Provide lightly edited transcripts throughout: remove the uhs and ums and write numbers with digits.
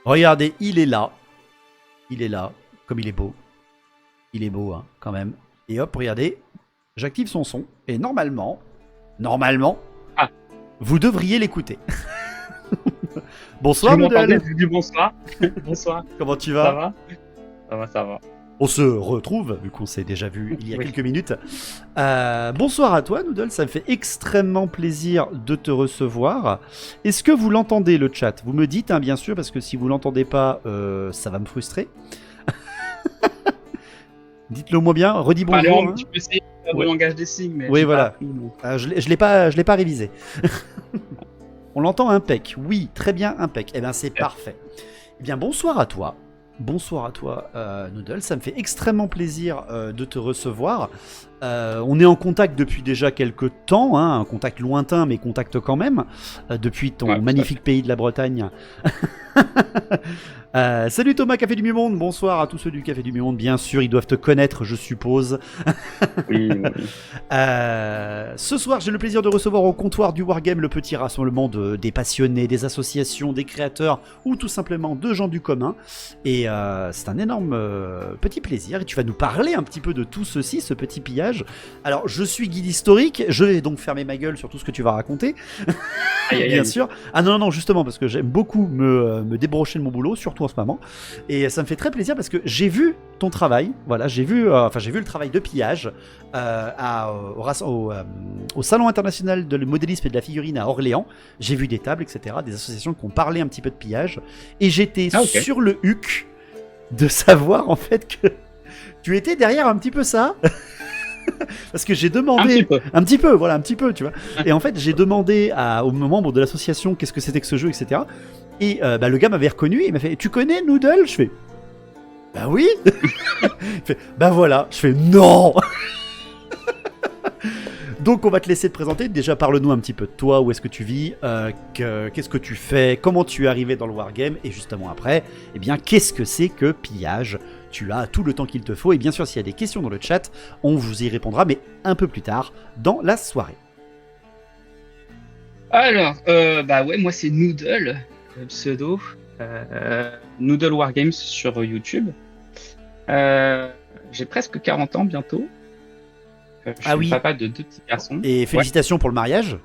Regardez, il est là. Il est là. Comme il est beau. Il est beau, hein, quand même. Et hop, regardez. J'active son son. Et normalement, Ah, vous devriez l'écouter. tu Bonsoir, m'entendais, Noodle. je dis bonsoir. Bonsoir, Comment tu ça vas? va? Ça va, ça va. On se retrouve, vu qu'on s'est déjà vu il y a Oui. quelques minutes. Bonsoir à toi, Noodle. Ça me fait extrêmement plaisir de te recevoir. Est-ce que vous l'entendez, le chat? Vous me dites, hein, bien sûr, parce que si vous l'entendez pas, ça va me frustrer. Dites-le moi bien. Redis Allez, bonjour. Hein. tu peux essayer de faire Ouais. le langage des signes, mais Oui, j'ai pas voilà. appris. Donc. Je l'ai pas révisé. On l'entend impec. Oui, très bien impec. Eh bien, c'est parfait. Eh bien, bonsoir à toi. Bonsoir à toi, Noodle. Ça me fait extrêmement plaisir de te recevoir. On est en contact depuis déjà quelques temps, hein, un contact lointain, mais contact quand même, depuis ton Ouais, tout à magnifique fait. pays de la Bretagne. Salut Thomas, Café du Monde. Bonsoir à tous ceux du Café du Monde. Bien sûr, ils doivent te connaître, je suppose. Oui, oui. Ce soir, j'ai le plaisir de recevoir au comptoir du Wargame le petit rassemblement des passionnés, des associations, des créateurs ou tout simplement de gens du commun. Et c'est un énorme petit plaisir. Et tu vas nous parler un petit peu de tout ceci, ce petit pillage. Alors, je suis guide historique. Je vais donc fermer ma gueule sur tout ce que tu vas raconter, Aïe, aïe, bien aïe. sûr. Ah non, non, non, justement, parce que j'aime beaucoup me débrocher de mon boulot, surtout en ce moment. Et ça me fait très plaisir parce que j'ai vu ton travail. Voilà, j'ai vu le travail de pillage au Salon international de le modélisme et de la figurine à Orléans. J'ai vu des tables, etc., des associations qui ont parlé un petit peu de pillage. Et j'étais Ah, ok. sur le huc de savoir en fait que tu étais derrière un petit peu ça. Parce que j'ai Un petit demandé peu. un petit peu, voilà, un petit peu, tu vois. Et en fait, j'ai demandé aux membres de l'association qu'est-ce que c'était que ce jeu, etc. Et le gars m'avait reconnu et il m'a fait: Tu connais Noodle? Je fais: Bah oui. Il fait: Bah voilà. Je fais: Non. Donc on va te laisser te présenter. Déjà, parle-nous un petit peu de toi, où est-ce que tu vis, qu'est-ce que tu fais, comment tu es arrivé dans le wargame, et justement après, eh bien, qu'est-ce que c'est que pillage? Tu as tout le temps qu'il te faut, et bien sûr, s'il y a des questions dans le chat, on vous y répondra, mais un peu plus tard dans la soirée. Alors, bah ouais, moi c'est Noodle, le pseudo. Noodle Wargames sur YouTube. Euh, j'ai presque 40 ans bientôt. Je Ah suis le oui, papa de deux petits garçons. et Ouais. félicitations pour le mariage.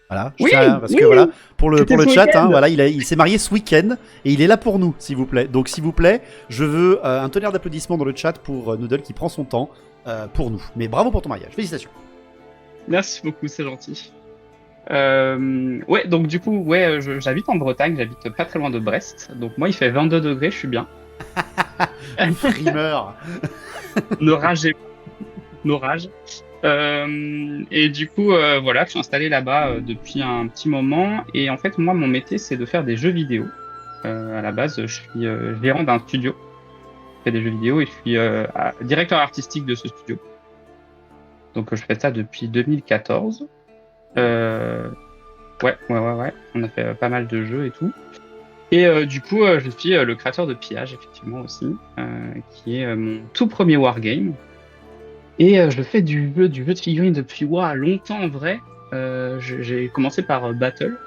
Voilà, je Oui, tiens, parce oui, que voilà, pour c'était le ce chat, hein, week-end. voilà, il s'est marié ce week-end et il est là pour nous, s'il vous plaît. Donc, s'il vous plaît, je veux un tonnerre d'applaudissements dans le chat pour Noodle qui prend son temps pour nous. Mais bravo pour ton mariage, félicitations. Merci beaucoup, c'est gentil. Ouais, donc du coup, ouais, j'habite en Bretagne, j'habite pas très loin de Brest. Donc moi, il fait 22 degrés, je suis bien. Frimeur. Ne ragez pas, nos rages. Et du coup, voilà, je suis installé là-bas depuis un petit moment. Et en fait, moi, mon métier, c'est de faire des jeux vidéo. À la base, je suis gérant d'un studio. Je fais des jeux vidéo et je suis directeur artistique de ce studio. Donc, je fais ça depuis 2014. Euh, ouais. On a fait pas mal de jeux et tout. Et du coup, je suis le créateur de Pillage, effectivement, aussi, qui est mon tout premier wargame. Et je fais du jeu de figurines depuis longtemps en vrai. J'ai commencé par Battle.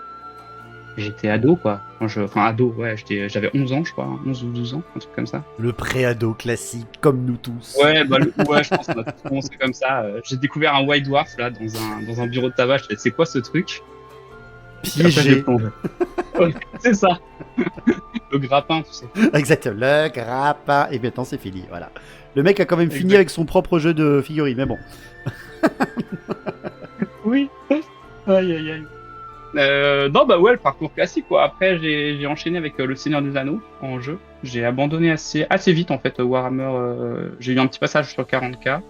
J'étais ado, quoi. Enfin, ado, ouais, j'avais 11 ans, je crois, hein, 11 ou 12 ans, un truc comme ça. Le préado classique, comme nous tous. Ouais, bah, ouais, je pense qu'on a tous commencé comme ça. J'ai découvert un White Dwarf, là, dans un bureau de tabac. Je fais, c'est quoi ce truc? Et après, j'ai Piégé. plongé. Ouais, c'est ça. Le grappin, tu sais. Exactement, le grappin. Et maintenant, c'est fini, voilà. Le mec a quand même fini Exact. avec son propre jeu de figurines, mais bon. Oui. Aïe, aïe, aïe. Non, bah ouais, le parcours classique, quoi. Après, j'ai enchaîné avec Le Seigneur des Anneaux en jeu. J'ai abandonné assez vite, en fait, Warhammer. J'ai eu un petit passage sur 40K.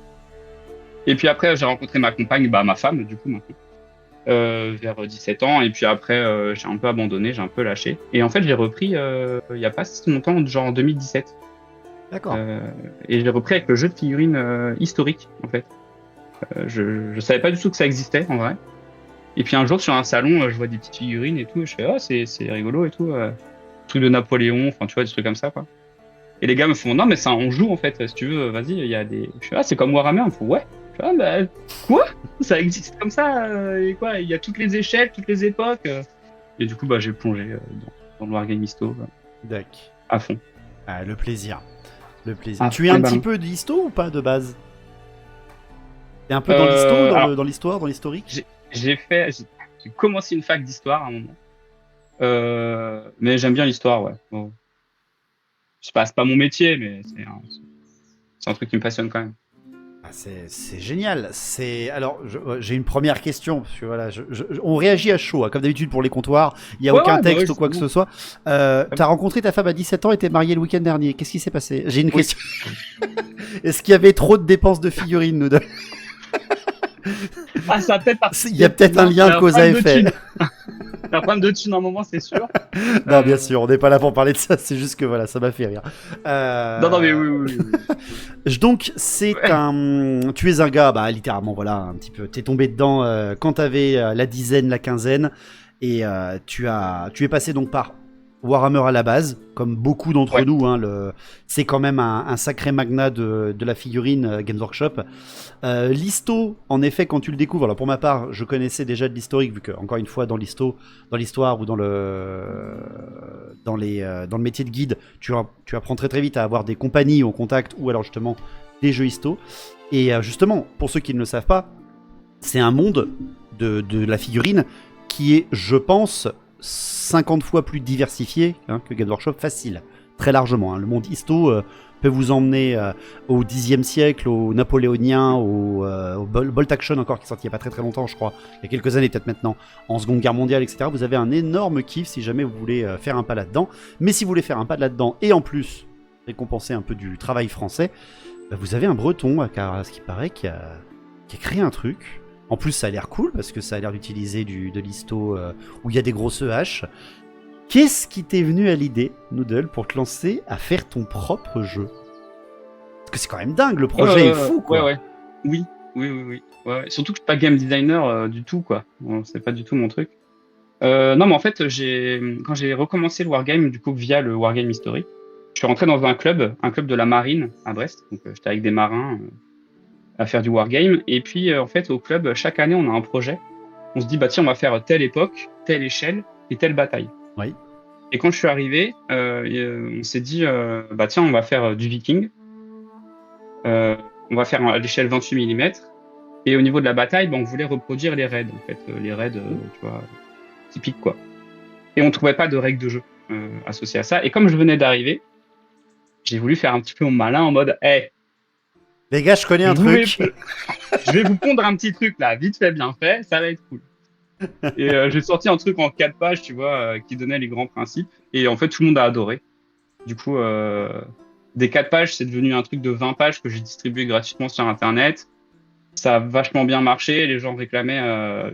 Et puis après, j'ai rencontré ma compagne, bah, ma femme, du coup, maintenant, vers 17 ans. Et puis après, j'ai un peu abandonné, j'ai un peu lâché. Et en fait, j'ai repris il y a pas si longtemps, genre en 2017. D'accord. Et j'ai repris avec le jeu de figurines historique, en fait. Je savais pas du tout que ça existait, en vrai. Et puis un jour sur un salon, je vois des petites figurines et tout, et je fais c'est rigolo et tout, truc de Napoléon, enfin tu vois des trucs comme ça quoi. Et les gars me font non mais ça on joue en fait, si tu veux, vas-y, il y a des. Je fais c'est comme Warhammer, ils me font ouais. Je fais bah quoi? Ça existe comme ça et quoi? Il y a toutes les échelles, toutes les époques. Et du coup bah j'ai plongé dans le Wargame Histo. D'accord. à fond. Ah, le plaisir. Le plaisir. Ah, Tu es un ben petit non. peu d'histo ou pas de base? T'es un peu dans l'histo, Alors, dans l'histoire, dans l'historique? j'ai commencé une fac d'histoire à un moment. Mais j'aime bien l'histoire, ouais. Bon. C'est pas mon métier, mais c'est un truc qui me passionne quand même. Ah, c'est génial. Alors, j'ai une première question parce que voilà, on réagit à chaud, hein, comme d'habitude pour les comptoirs. Il y a Ouais, aucun ouais, bah ouais, texte ou quoi que justement. ce soit. T'as rencontré ta femme à 17 ans et t'es marié le week-end dernier. Qu'est-ce qui s'est passé? J'ai une Oui. question. Est-ce qu'il y avait trop de dépenses de figurines, nous deux? Ah, ça a peut-être Il y participé a peut-être un effectivement. lien de cause à effet. Un problème de thunes à un moment, c'est sûr. Non, bien Euh, sûr, on n'est pas là pour parler de ça. C'est juste que voilà, ça m'a fait rire. Non, mais oui. Donc, Ouais. tu es un gars, bah, littéralement, voilà, un petit peu. T'es tombé dedans quand t'avais la dizaine, la quinzaine, et tu es passé donc par Warhammer à la base, comme beaucoup d'entre Ouais. nous. Hein, c'est quand même un sacré magnat de la figurine Games Workshop. L'histo, en effet, quand tu le découvres, alors pour ma part, je connaissais déjà de l'historique, vu que, encore une fois, dans l'histoire ou dans le métier de guide, tu apprends très très vite à avoir des compagnies au contact ou alors justement des jeux histo. Et justement, pour ceux qui ne le savent pas, c'est un monde de la figurine qui est, je pense, 50 fois plus diversifié que Games Workshop, facile, très largement. Hein. Le monde histo peut vous emmener au Xe siècle, au napoléonien, au Bolt Action encore, qui est sorti il n'y a pas très très longtemps, je crois, il y a quelques années peut-être maintenant, en Seconde Guerre mondiale, etc. Vous avez un énorme kiff si jamais vous voulez faire un pas là-dedans. Mais si vous voulez faire un pas là-dedans, et en plus récompenser un peu du travail français, bah, vous avez un breton, car à ce qui paraît, qui a créé un truc. En plus, ça a l'air cool, parce que ça a l'air d'utiliser de l'histo où il y a des grosses haches. Qu'est-ce qui t'est venu à l'idée, Noodle, pour te lancer à faire ton propre jeu? Parce que c'est quand même dingue, le projet est fou, quoi. Ouais. Oui. Ouais. Surtout que je suis pas game designer du tout, quoi. Bon, c'est pas du tout mon truc. Non, mais en fait, quand j'ai recommencé le Wargame, du coup, via le Wargame historique, je suis rentré dans un club de la marine à Brest. Donc, j'étais avec des marins à faire du Wargame. Et puis, en fait, au club, chaque année, on a un projet. On se dit, bah tiens, on va faire telle époque, telle échelle et telle bataille. Oui. Et quand je suis arrivé, on s'est dit, bah tiens, on va faire du Viking. On va faire à l'échelle 28 mm. Et au niveau de la bataille, bah, on voulait reproduire les raids, en fait. Les raids, tu vois, typiques, quoi. Et on trouvait pas de règles de jeu associées à ça. Et comme je venais d'arriver, j'ai voulu faire un petit peu mon malin en mode, hey, Les gars, je connais je, un vous vais, truc. je vais vous pondre un petit truc là, vite fait, bien fait, ça va être cool. Et j'ai sorti un truc en 4 pages, tu vois, qui donnait les grands principes. Et en fait, tout le monde a adoré. Du coup, des 4 pages, c'est devenu un truc de 20 pages que j'ai distribué gratuitement sur Internet. Ça a vachement bien marché. Les gens réclamaient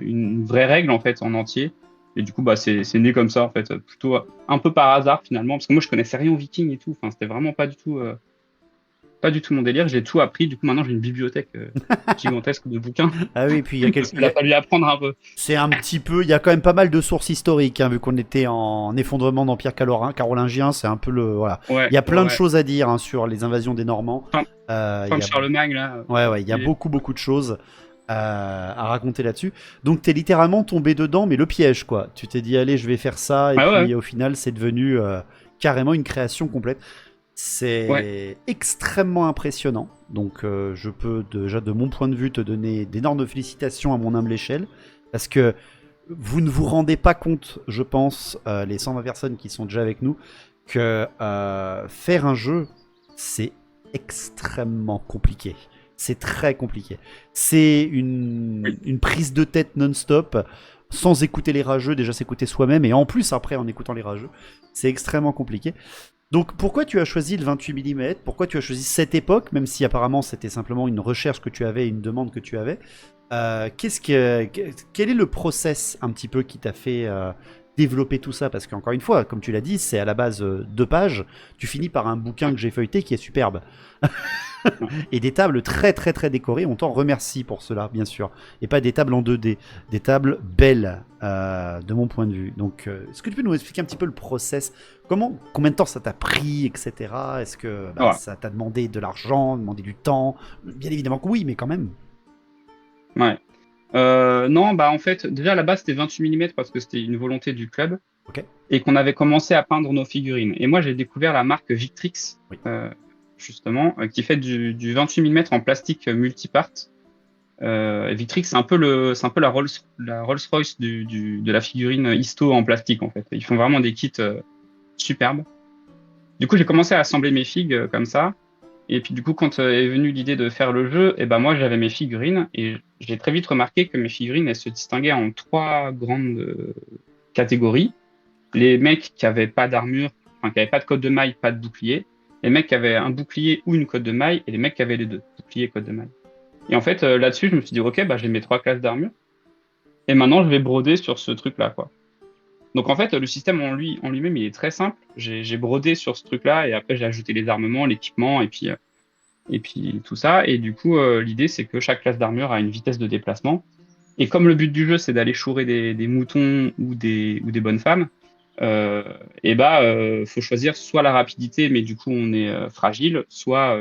une vraie règle, en fait, en entier. Et du coup, bah, c'est né comme ça, en fait, plutôt un peu par hasard, finalement. Parce que moi, je connaissais rien aux Vikings et tout. Enfin, c'était vraiment pas du tout mon délire. J'ai tout appris. Du coup, maintenant, j'ai une bibliothèque gigantesque de bouquins. Ah oui, puis il y a Parce qu'il a fallu apprendre un peu. c'est un petit peu, il y a quand même pas mal de sources historiques, hein, vu qu'on était en effondrement d'Empire carolingien, c'est un peu voilà. Ouais, Il y a plein de ouais. choses à dire hein, sur les invasions des Normands. Fin, Il fin y de a Charlemagne, là. Ouais, il y a beaucoup de choses à raconter là-dessus. Donc t'es littéralement tombé dedans, mais le piège, quoi. Tu t'es dit, allez, je vais faire ça, et Ah ouais, puis au final, c'est devenu carrément une création complète. ouais. C'est extrêmement impressionnant. Donc je peux déjà, de mon point de vue, te donner d'énormes félicitations à mon humble échelle, parce que vous ne vous rendez pas compte, je pense, les 120 personnes qui sont déjà avec nous, que faire un jeu, c'est extrêmement compliqué. C'est très compliqué. C'est Oui. une prise de tête non-stop, sans écouter les rageux, déjà s'écouter soi-même, et en plus après en écoutant les rageux. C'est extrêmement compliqué. Donc pourquoi tu as choisi le 28 mm? Pourquoi tu as choisi cette époque, même si apparemment c'était simplement une recherche que tu avais, une demande que tu avais? Quel est le process un petit peu qui t'a fait développer tout ça? Parce qu'encore une fois, comme tu l'as dit, c'est à la base 2 pages. Tu finis par un bouquin Ouais. que j'ai feuilleté qui est superbe. Ouais. Et des tables très très très décorées. On t'en remercie pour cela, bien sûr. Et pas des tables en 2D. Des tables belles, de mon point de vue. Donc, est-ce que tu peux nous expliquer un petit peu le process? Combien de temps ça t'a pris, etc. Est-ce que Ouais. ça t'a demandé de l'argent, demandé du temps? Bien évidemment que oui, mais quand même. Ouais. Non, bah en fait, déjà à la base c'était 28 mm parce que c'était une volonté du club. Ok. et qu'on avait commencé à peindre nos figurines. Et moi, j'ai découvert la marque Victrix, Oui. justement, qui fait du 28 mm en plastique multipart. Victrix, c'est un peu la Rolls-Royce de la figurine histo en plastique, en fait. Ils font vraiment des kits superbes. Du coup, j'ai commencé à assembler mes figues comme ça. Et puis, du coup, quand est venue l'idée de faire le jeu, et ben moi, j'avais mes figurines et j'ai très vite remarqué que mes figurines, elles se distinguaient en 3 grandes catégories. Les mecs qui avaient pas d'armure, enfin, qui avaient pas de code de maille, pas de bouclier. Les mecs qui avaient un bouclier ou une cotte de maille et les mecs qui avaient les deux, bouclier et cotte de maille. Et en fait, là-dessus, je me suis dit, ok, bah, j'ai mes 3 classes d'armure. Et maintenant, je vais broder sur ce truc-là, quoi. Donc, en fait, le système en lui-même, il est très simple. J'ai brodé sur ce truc-là et après, j'ai ajouté les armements, l'équipement et puis tout ça. Et du coup, l'idée, c'est que chaque classe d'armure a une vitesse de déplacement. Et comme le but du jeu, c'est d'aller chourer des moutons ou des bonnes femmes, et bah, faut choisir soit la rapidité, mais du coup, on est fragile, soit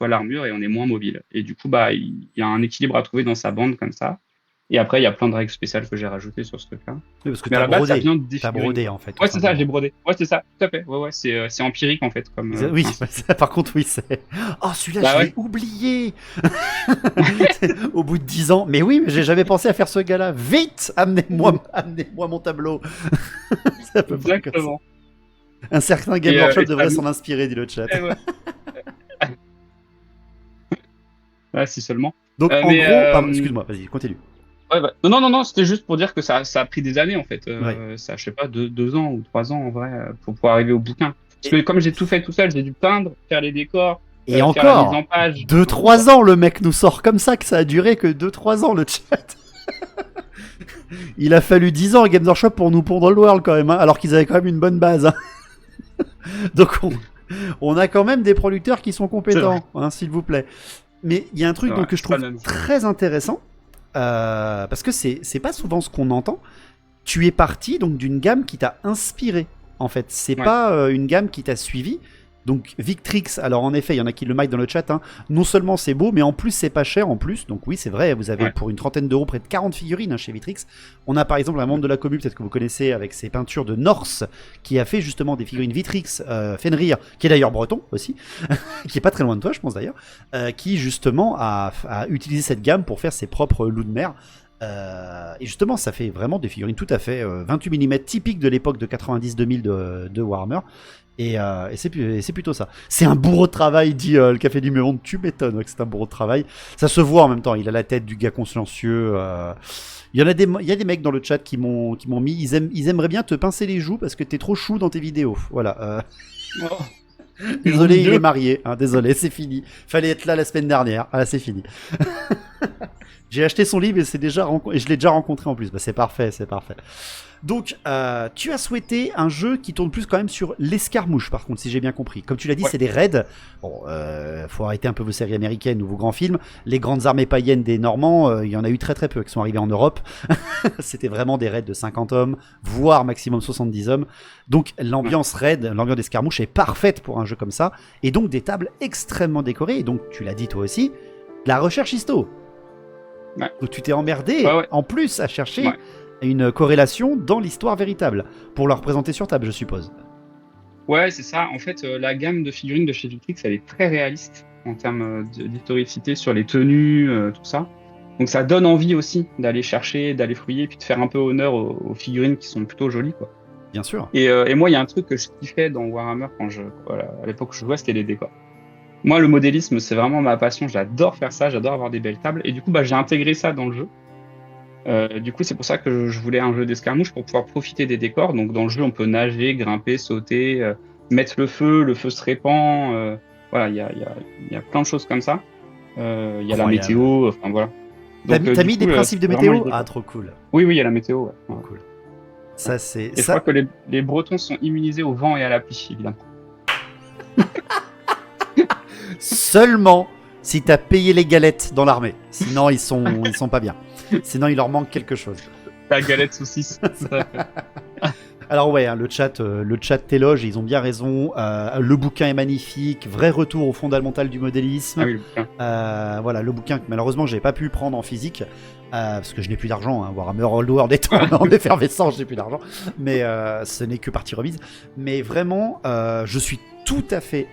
l'armure et on est moins mobile. Et du coup, bah, il y a un équilibre à trouver dans sa bande comme ça. Et après, il y a plein de règles spéciales que j'ai rajoutées sur ce truc-là. Oui, parce que Mais à t'as la base, ça brodé. vient des T'as figurines. brodé, en fait. Ouais, c'est ça, j'ai brodé. Ouais, c'est ça, tout à fait. Ouais, c'est empirique, en fait. Comme, Oui, principe. par contre, oui, c'est. Oh, celui-là, Bah je ouais. l'ai oublié au bout de 10 ans. Mais oui, mais j'ai jamais pensé à faire ce gars-là. Vite, amenez-moi mon tableau. C'est à peu près comme ça. Exactement. Un certain Game Et, Workshop et devrait ça- s'en inspirer, dit le chat. Eh ouais. Ouais, si seulement. Donc, en Mais gros, pardon, excuse-moi, vas-y, continue. ouais, bah, non, c'était juste pour dire que ça a pris des années en fait. Ouais. Ça, je sais pas, 2 ans ou 3 ans en vrai, pour pouvoir arriver au bouquin. Parce que Et, comme j'ai tout fait tout seul, j'ai dû peindre, faire les décors, et faire la mise en encore, page. 2-3 ans, le mec nous sort comme ça, que ça a duré que 2-3 ans, le chat. Il a fallu 10 ans à Games Workshop pour nous pondre le world quand même, hein, alors qu'ils avaient quand même une bonne base. Hein. Donc on a quand même des producteurs qui sont compétents, hein, s'il vous plaît. Mais il y a un truc Ouais, donc, que je c'est pas trouve le même. très intéressant, parce que c'est pas souvent ce qu'on entend. Tu es parti donc d'une gamme qui t'a inspiré, en fait. C'est Ouais. pas une gamme qui t'a suivi. Donc Victrix, alors en effet, il y en a qui le maillent dans le chat, hein. Non seulement c'est beau, mais en plus c'est pas cher en plus. Donc oui, c'est vrai, vous avez Ouais. pour une trentaine d'euros près de 40 figurines, hein, chez Victrix. On a par exemple un membre de la commu, peut-être que vous connaissez, avec ses peintures de Norse, qui a fait justement des figurines Victrix, Fenrir, qui est d'ailleurs breton aussi, qui est pas très loin de toi, je pense d'ailleurs, qui justement a utilisé cette gamme pour faire ses propres loups de mer. Et justement, ça fait vraiment des figurines tout à fait 28 mm typiques de l'époque de 90-2000 de Warhammer. Et c'est plutôt ça. C'est un bourreau de travail, dit le Café du Monde. Tu m'étonnes ouais, que c'est un bourreau de travail. Ça se voit en même temps. Il a la tête du gars consciencieux. Il y a des mecs dans le chat qui m'ont mis. Ils aimeraient bien te pincer les joues parce que t'es trop chou dans tes vidéos. Voilà. Oh. Désolé, Mon il Dieu. est marié. Hein, désolé, c'est fini. Fallait être là la semaine dernière. Ah, c'est fini. J'ai acheté son livre et, et je l'ai déjà rencontré en plus. Bah, c'est parfait, c'est parfait. Donc, tu as souhaité un jeu qui tourne plus quand même sur l'escarmouche, par contre, si j'ai bien compris. Comme tu l'as dit, Ouais. c'est des raids. Bon, faut arrêter un peu vos séries américaines ou vos grands films. Les grandes armées païennes des Normands, il y en a eu très très peu qui sont arrivés en Europe. C'était vraiment des raids de 50 hommes, voire maximum 70 hommes. Donc, l'ambiance raid, l'ambiance d'escarmouche est parfaite pour un jeu comme ça. Et donc, des tables extrêmement décorées. Et donc, tu l'as dit toi aussi, de la recherche histo. Ouais. Donc, tu t'es emmerdé Ouais. en plus à chercher. Ouais. Une corrélation dans l'histoire véritable, pour la représenter sur table, je suppose. Ouais, c'est ça. En fait, la gamme de figurines de chez Victrix, elle est très réaliste en termes d'historicité sur les tenues, tout ça. Donc ça donne envie aussi d'aller chercher, d'aller fouiller, puis de faire un peu honneur aux figurines qui sont plutôt jolies, quoi. Bien sûr. Et moi, il y a un truc que je kiffais dans Warhammer voilà, à l'époque où je jouais, c'était les décors. Moi, le modélisme, c'est vraiment ma passion. J'adore faire ça, j'adore avoir des belles tables. Et du coup, bah, j'ai intégré ça dans le jeu. Du coup, c'est pour ça que je voulais un jeu d'escarmouche pour pouvoir profiter des décors. Donc, dans le jeu, on peut nager, grimper, sauter, mettre le feu se répand. Voilà, il y a plein de choses comme ça. Il y a la Incroyable. météo, enfin voilà. T'as Donc, t'as du mis coup, des principes de c'est vraiment météo? l'idée, Ah, quoi. trop cool. Oui, il y a la météo. Ouais. Ouais. Cool. Ça, c'est. Et je Ça... crois que les Bretons sont immunisés au vent et à la pluie, évidemment. Seulement si t'as payé les galettes dans l'armée. Sinon, ils sont pas bien. Sinon, il leur manque quelque chose. La galette saucisse. Alors ouais, hein, le chat t'éloge, et ils ont bien raison. Le bouquin est magnifique, vrai retour au fondamental du modélisme. Ah oui, le bouquin. Voilà, le bouquin que malheureusement j'ai pas pu prendre en physique parce que je n'ai plus d'argent. Hein, Warhammer Old World est en effervescence, j'ai plus d'argent. Mais ce n'est que partie remise. Mais vraiment, je suis tout à fait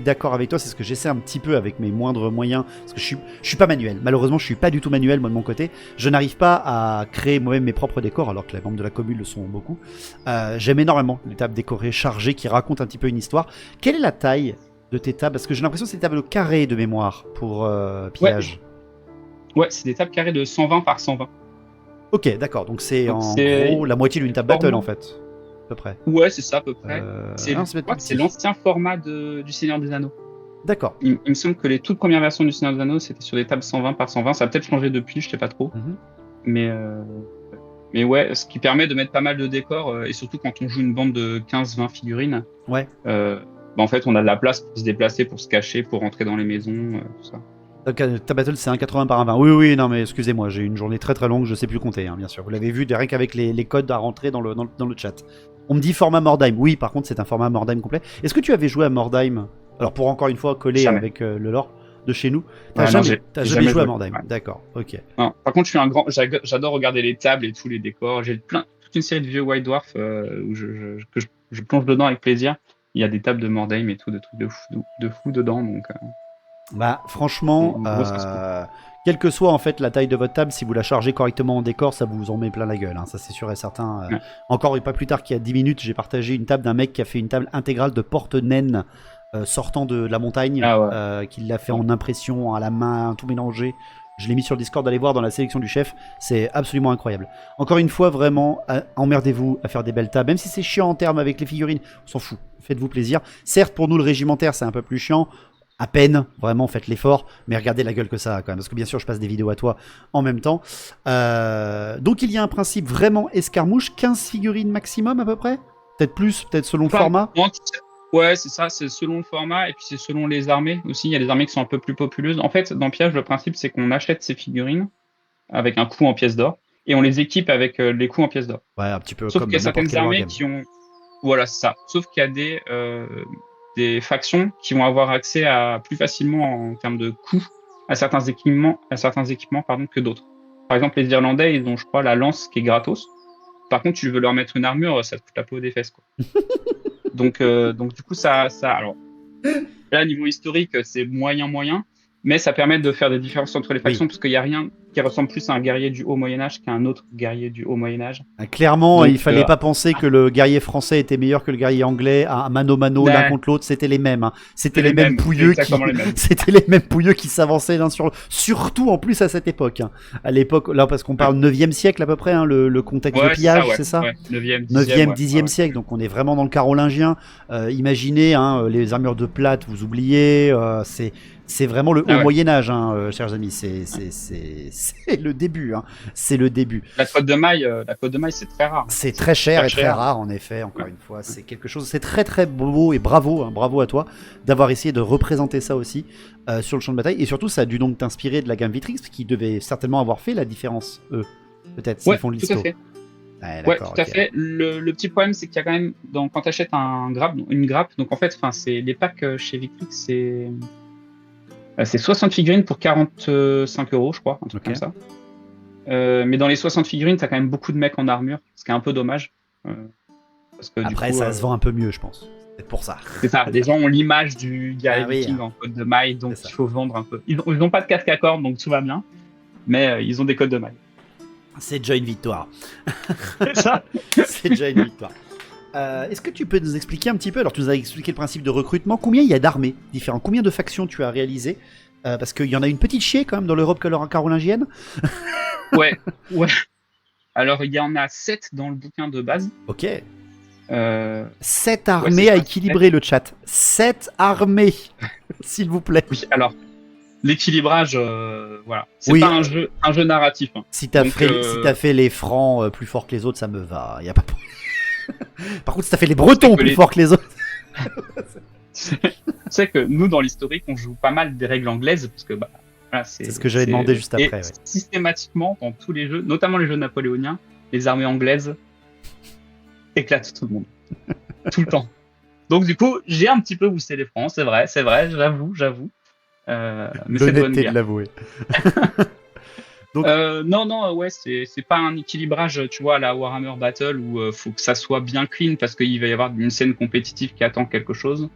d'accord avec toi. C'est ce que j'essaie un petit peu avec mes moindres moyens, parce que je suis pas manuel. Malheureusement, je suis pas du tout manuel moi de mon côté. Je n'arrive pas à créer moi-même mes propres décors, alors que les membres de la commune le sont beaucoup. J'aime énormément les tables décorées, chargées, qui racontent un petit peu une histoire. Quelle est la taille de tes tables? Parce que j'ai l'impression que c'est des tables carrées de mémoire pour pillage. Ouais, c'est des tables carrées de 120 par 120. Ok, d'accord. Donc c'est Donc en c'est gros la moitié d'une table battle en fait, à peu près. Ouais, c'est ça à peu près. C'est C'est l'ancien format du Seigneur des Anneaux. D'accord. Il me semble que les toutes premières versions du Seigneur des Anneaux, c'était sur des tables 120 par 120. Ça a peut-être changé depuis, je sais pas trop. Mais ouais, ce qui permet de mettre pas mal de décors, et surtout quand on joue une bande de 15-20 figurines. Ouais. En fait, on a de la place pour se déplacer, pour se cacher, pour rentrer dans les maisons, tout ça. Ta battle c'est 1,80 par 1,20. Oui, non mais excusez-moi, j'ai une journée très très longue, je sais plus compter, hein, bien sûr. Vous l'avez vu, rien qu'avec les codes à rentrer dans le chat. On me dit format Mordheim. Oui, par contre, c'est un format Mordheim complet. Est-ce que tu avais joué à Mordheim? Alors, pour encore une fois coller Jamais. avec le lore de chez nous. T'as jamais joué à Mordheim. Ouais. D'accord, ok. Non, par contre, je suis un grand. J'adore regarder les tables et tous les décors. J'ai toute une série de vieux White Dwarf où je plonge dedans avec plaisir. Il y a des tables de Mordheim et tout, de trucs de fou dedans. Donc, bah, franchement, quelle que soit en fait la taille de votre table, si vous la chargez correctement en décor, ça vous en met plein la gueule. Hein, ça, c'est sûr et certain. Ouais. Encore et pas plus tard qu'il y a 10 minutes, j'ai partagé une table d'un mec qui a fait une table intégrale de porte-naine sortant de la montagne, qu'il l'a fait en impression à la main, tout mélangé. Je l'ai mis sur le Discord, allez voir dans la sélection du chef, c'est absolument incroyable. Encore une fois, vraiment, emmerdez-vous à faire des belles tables, même si c'est chiant en termes avec les figurines, on s'en fout, faites-vous plaisir. Certes, pour nous, le régimentaire, c'est un peu plus chiant, à peine, vraiment, faites l'effort, mais regardez la gueule que ça a quand même, parce que bien sûr, je passe des vidéos à toi en même temps. Donc, il y a un principe vraiment escarmouche, 15 figurines maximum à peu près? Peut-être plus, peut-être selon le format? Ouais, c'est ça, c'est selon le format et puis c'est selon les armées aussi. Il y a des armées qui sont un peu plus populeuses. En fait, dans Pillage, le principe, c'est qu'on achète ces figurines avec un coût en pièces d'or et on les équipe avec les coûts en pièces d'or. Ouais, un petit peu. Sauf comme qu'il y a certaines armées wargame qui ont. Voilà, c'est ça. Sauf qu'il y a des factions qui vont avoir accès à plus facilement en termes de coûts à certains équipements que d'autres. Par exemple, les Irlandais, ils ont, je crois, la lance qui est gratos. Par contre, tu veux leur mettre une armure, ça te coûte la peau des fesses, quoi. Donc du coup, alors, là, niveau historique, c'est moyen, mais ça permet de faire des différences entre les factions, parce qu'il n'y a rien qui ressemble plus à un guerrier du haut Moyen-Âge qu'à un autre guerrier du haut Moyen-Âge. Clairement, donc, il fallait pas penser que le guerrier français était meilleur que le guerrier anglais, à mano l'un contre l'autre, c'était les mêmes. Hein. C'était les mêmes pouilleux c'était les mêmes pouilleux qui s'avançaient l'un sur l'autre. Surtout en plus à cette époque. Hein. À l'époque, là, parce qu'on parle 9e siècle à peu près, hein, le contexte de pillage, c'est ça, 9e, 10e siècle, donc on est vraiment dans le carolingien. Imaginez les armures de plate, vous oubliez, c'est vraiment le haut Moyen-Âge, hein, chers amis. C'est le début. Hein. C'est le début. La côte de maille, c'est très rare. C'est très cher et très rare, en effet. Encore une fois, c'est quelque chose. C'est très très beau et bravo, hein, bravo à toi d'avoir essayé de représenter ça aussi sur le champ de bataille. Et surtout, ça a dû donc t'inspirer de la gamme Vitrix, qui devait certainement avoir fait la différence, eux, peut-être, s'ils font l'histo. Tout à fait. Ouais, tout à fait. Le petit problème, c'est qu'il y a quand même, quand tu achètes une grappe, donc en fait, c'est les packs chez Vitrix, c'est 60 figurines pour 45 €, je crois, un truc comme ça. Mais dans les 60 figurines, t'as quand même beaucoup de mecs en armure, ce qui est un peu dommage. Parce que, après, du coup, ça se vend un peu mieux, je pense. C'est pour ça. C'est ça. Les gens ont l'image du guerrier viking en code de maille, donc il faut vendre un peu. Ils n'ont pas de casque à cordes, donc tout va bien. Mais ils ont des codes de maille. C'est déjà une victoire. C'est ça. C'est déjà une victoire. Est-ce que tu peux nous expliquer un petit peu, alors tu nous as expliqué le principe de recrutement, combien il y a d'armées différentes, combien de factions tu as réalisées, parce qu'il y en a une petite chier quand même dans l'Europe carolingienne. Ouais. Alors il y en a 7 dans le bouquin de base. Ok. 7 armées à équilibrer le chat. 7 armées, s'il vous plaît. Oui, alors l'équilibrage, voilà. C'est pas un jeu narratif. Hein. Si t'as fait les francs plus forts que les autres, ça me va. Y a pas de problème. Par contre, si t'as fait les Bretons plus forts que les autres. Tu sais que nous, dans l'historique, on joue pas mal des règles anglaises, parce que voilà, c'est ce que j'avais demandé juste après. Ouais. Systématiquement, dans tous les jeux, notamment les jeux napoléoniens, les armées anglaises, éclate tout le monde. Tout le temps. Donc du coup, j'ai un petit peu boosté les fronts, c'est vrai, j'avoue. Mais c'est de bonne L'honnêteté guerre. de l'avouer. Non, ouais, c'est pas un équilibrage, tu vois, à la Warhammer Battle où faut que ça soit bien clean parce qu'il va y avoir une scène compétitive qui attend quelque chose.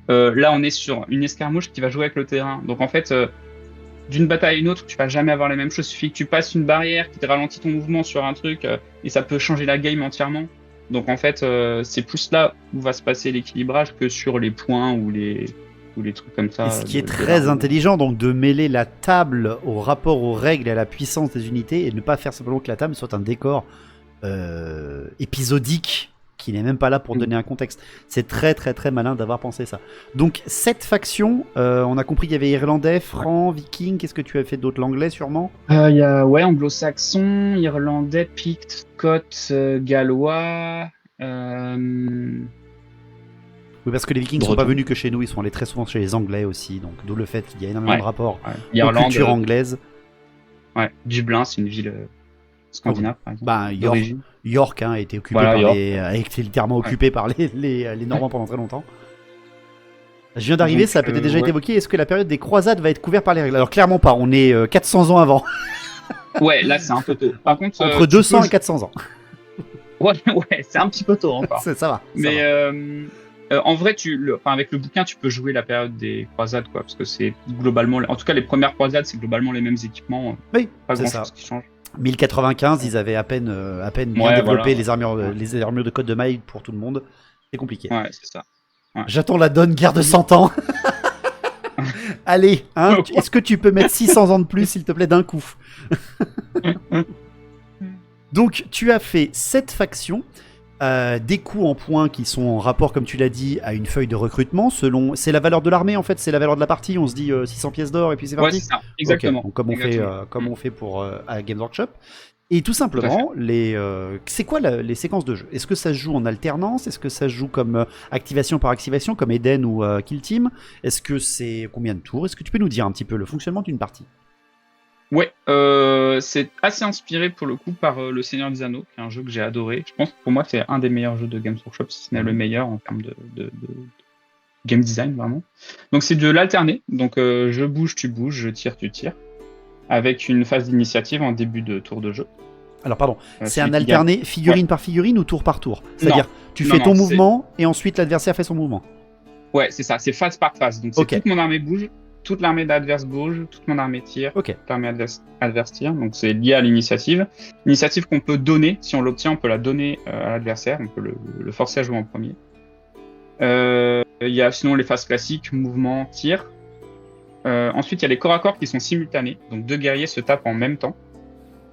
Là, on est sur une escarmouche qui va jouer avec le terrain. Donc en fait, d'une bataille à une autre, tu vas jamais avoir les mêmes choses. Il suffit que tu passes une barrière qui te ralentit ton mouvement sur un truc et ça peut changer la game entièrement. Donc en fait, c'est plus là où va se passer l'équilibrage que sur les points ou les trucs comme ça. Et ce qui est très intelligent, donc de mêler la table au rapport aux règles et à la puissance des unités et ne pas faire simplement que la table soit un décor épisodique qui n'est même pas là pour donner un contexte. C'est très très très malin d'avoir pensé ça. Donc cette faction, on a compris qu'il y avait Irlandais, Franc, Viking, qu'est-ce que tu as fait d'autre? L'anglais sûrement? Il y a anglo-saxon, irlandais, Pict, Scots, gallois. Oui, parce que les Vikings ne sont pas venus que chez nous, ils sont allés très souvent chez les Anglais aussi, donc d'où le fait qu'il y a énormément de rapports aux cultures anglaises. Ouais, Dublin, c'est une ville scandinave, par exemple. Bah, York a été occupé a été littéralement occupé par les Normands pendant très longtemps. Je viens d'arriver, ça a peut-être déjà été évoqué. Est-ce que la période des croisades va être couverte par les règles? Alors clairement pas, on est 400 ans avant. Ouais, là c'est un peu tôt. Par contre, entre 200 et 400 ans. Ouais, c'est un petit peu tôt encore. Ça va. Mais en vrai, avec le bouquin, tu peux jouer la période des croisades, quoi, parce que c'est globalement, en tout cas les premières croisades, c'est globalement les mêmes équipements. Oui, pas c'est grand-chose ça. qui change. 1095, ils avaient à peine bien développé les armures de Côte de Maille pour tout le monde. C'est compliqué. Ouais, c'est ça. Ouais. J'attends la donne guerre de 100 ans. Allez, est-ce que tu peux mettre 600 ans de plus, s'il te plaît, d'un coup? Donc, tu as fait 7 factions, des coûts en points qui sont en rapport, comme tu l'as dit, à une feuille de recrutement. C'est la valeur de l'armée, en fait, c'est la valeur de la partie. On se dit 600 pièces d'or et puis c'est parti. Ouais, c'est ça, exactement. Okay. Donc, comme on fait pour à Games Workshop. Et tout simplement, c'est quoi les séquences de jeu? Est-ce que ça se joue en alternance? Est-ce que ça se joue comme activation par activation, comme Eden ou Kill Team? Est-ce que c'est combien de tours? Est-ce que tu peux nous dire un petit peu le fonctionnement d'une partie? Ouais, c'est assez inspiré pour le coup par Le Seigneur des Anneaux, qui est un jeu que j'ai adoré. Je pense que pour moi, c'est un des meilleurs jeux de Games Workshop, si ce n'est le meilleur en termes de game design, vraiment. Donc c'est de l'alterner. Donc je bouge, tu bouges, je tire, tu tires. Avec une phase d'initiative en début de tour de jeu. Alors pardon, c'est un alterné figurine par figurine ou tour par tour? C'est-à-dire, tu fais ton mouvement et ensuite l'adversaire fait son mouvement? Ouais, c'est ça, c'est phase par phase. Donc toute mon armée bouge, toute l'armée d'adverse bouge, toute mon armée tire, toute l'armée adverse tire. Donc c'est lié à l'initiative. L'initiative qu'on peut donner, si on l'obtient, on peut la donner à l'adversaire, on peut le forcer à jouer en premier. Il y a sinon les phases classiques, mouvement, tir. Ensuite, il y a les corps à corps qui sont simultanés. Donc deux guerriers se tapent en même temps.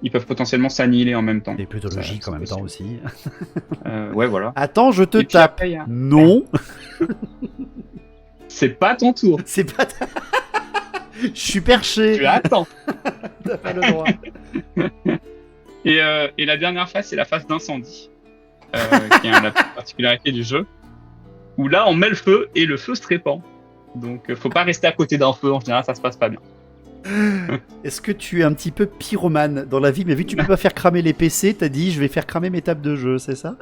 Ils peuvent potentiellement s'annihiler en même temps. Et plutôt logique en même temps aussi. Ouais, voilà. Attends, je te tape. Après, non. C'est pas ton tour. C'est pas je suis perché. Tu attends. T'as pas le droit. Et la dernière phase, c'est la phase d'incendie. Qui est la particularité du jeu. Où là, on met le feu et le feu se répand. Donc, faut pas rester à côté d'un feu. En général, ça se passe pas bien. Est-ce que tu es un petit peu pyromane dans la vie? Mais vu que tu peux pas faire cramer les PC, t'as dit je vais faire cramer mes tables de jeu, c'est ça?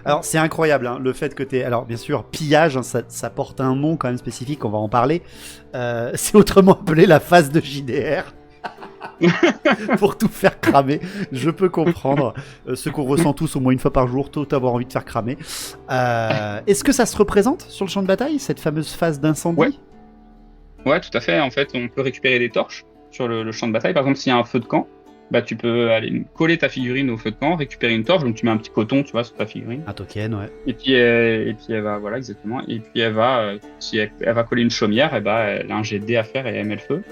Alors c'est incroyable le fait que t'es... Alors bien sûr, pillage, ça porte un nom quand même spécifique, on va en parler. C'est autrement appelé la phase de JDR. Pour tout faire cramer, je peux comprendre ce qu'on ressent tous au moins une fois par jour, tout avoir envie de faire cramer. Est-ce que ça se représente sur le champ de bataille, cette fameuse phase d'incendie? Ouais, tout à fait. En fait, on peut récupérer des torches sur le champ de bataille. Par exemple, s'il y a un feu de camp, bah, tu peux aller coller ta figurine au feu de camp, récupérer une torche, donc tu mets un petit coton, tu vois, sur ta figurine. Un token, ouais. Et puis elle va, voilà, exactement. Et puis elle va, si elle va coller une chaumière, et bah, elle a un jet de dés à faire et elle met le feu.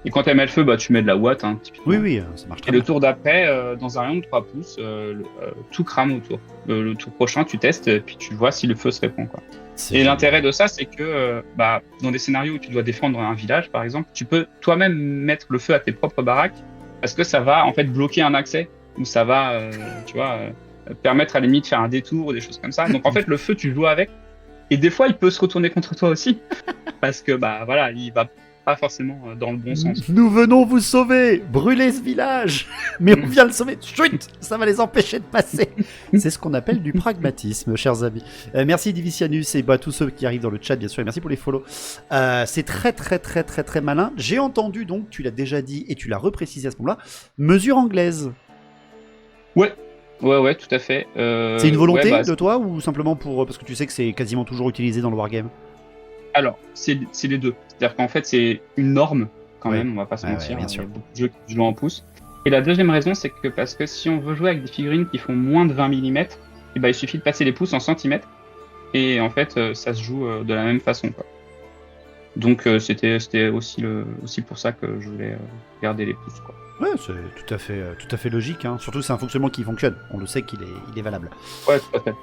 Et quand elle met le feu, bah, tu mets de la ouate, typiquement. Oui, ça marche très bien. Et le tour d'après, dans un rayon de 3 pouces, tout crame autour. Le tour prochain, tu testes, et puis tu vois si le feu se répand, quoi. Et l'intérêt de ça, c'est que dans des scénarios où tu dois défendre un village, par exemple, tu peux toi-même mettre le feu à tes propres baraques, parce que ça va en fait bloquer un accès, ou ça va, permettre à la limite de faire un détour ou des choses comme ça. Donc en fait, le feu, tu joues avec, et des fois, il peut se retourner contre toi aussi, parce que il va pas forcément dans le bon sens. Nous venons vous sauver, brûler ce village, mais on vient le sauver. Chut, ça va les empêcher de passer. C'est ce qu'on appelle du pragmatisme, chers amis. Merci Divisianus et tous ceux qui arrivent dans le chat, bien sûr, et merci pour les follow. C'est très très très très très malin. J'ai entendu donc, tu l'as déjà dit et tu l'as reprécisé à ce moment-là, mesure anglaise. Ouais, tout à fait. C'est une volonté de toi ou simplement parce que tu sais que c'est quasiment toujours utilisé dans le wargame? Alors, c'est les deux. C'est-à-dire qu'en fait, c'est une norme quand même, on va pas se mentir. bien Il y sûr. a beaucoup de jeux qui jouent en pouces. Et la deuxième raison, c'est que parce que si on veut jouer avec des figurines qui font moins de 20 mm, et ben, il suffit de passer les pouces en centimètres. Et en fait, ça se joue de la même façon, quoi. Donc, c'était aussi pour ça que je voulais garder les pouces, quoi. Ouais, c'est tout à fait logique. Hein. Surtout, c'est un fonctionnement qui fonctionne. On le sait qu'il est valable. Ouais, tout à fait.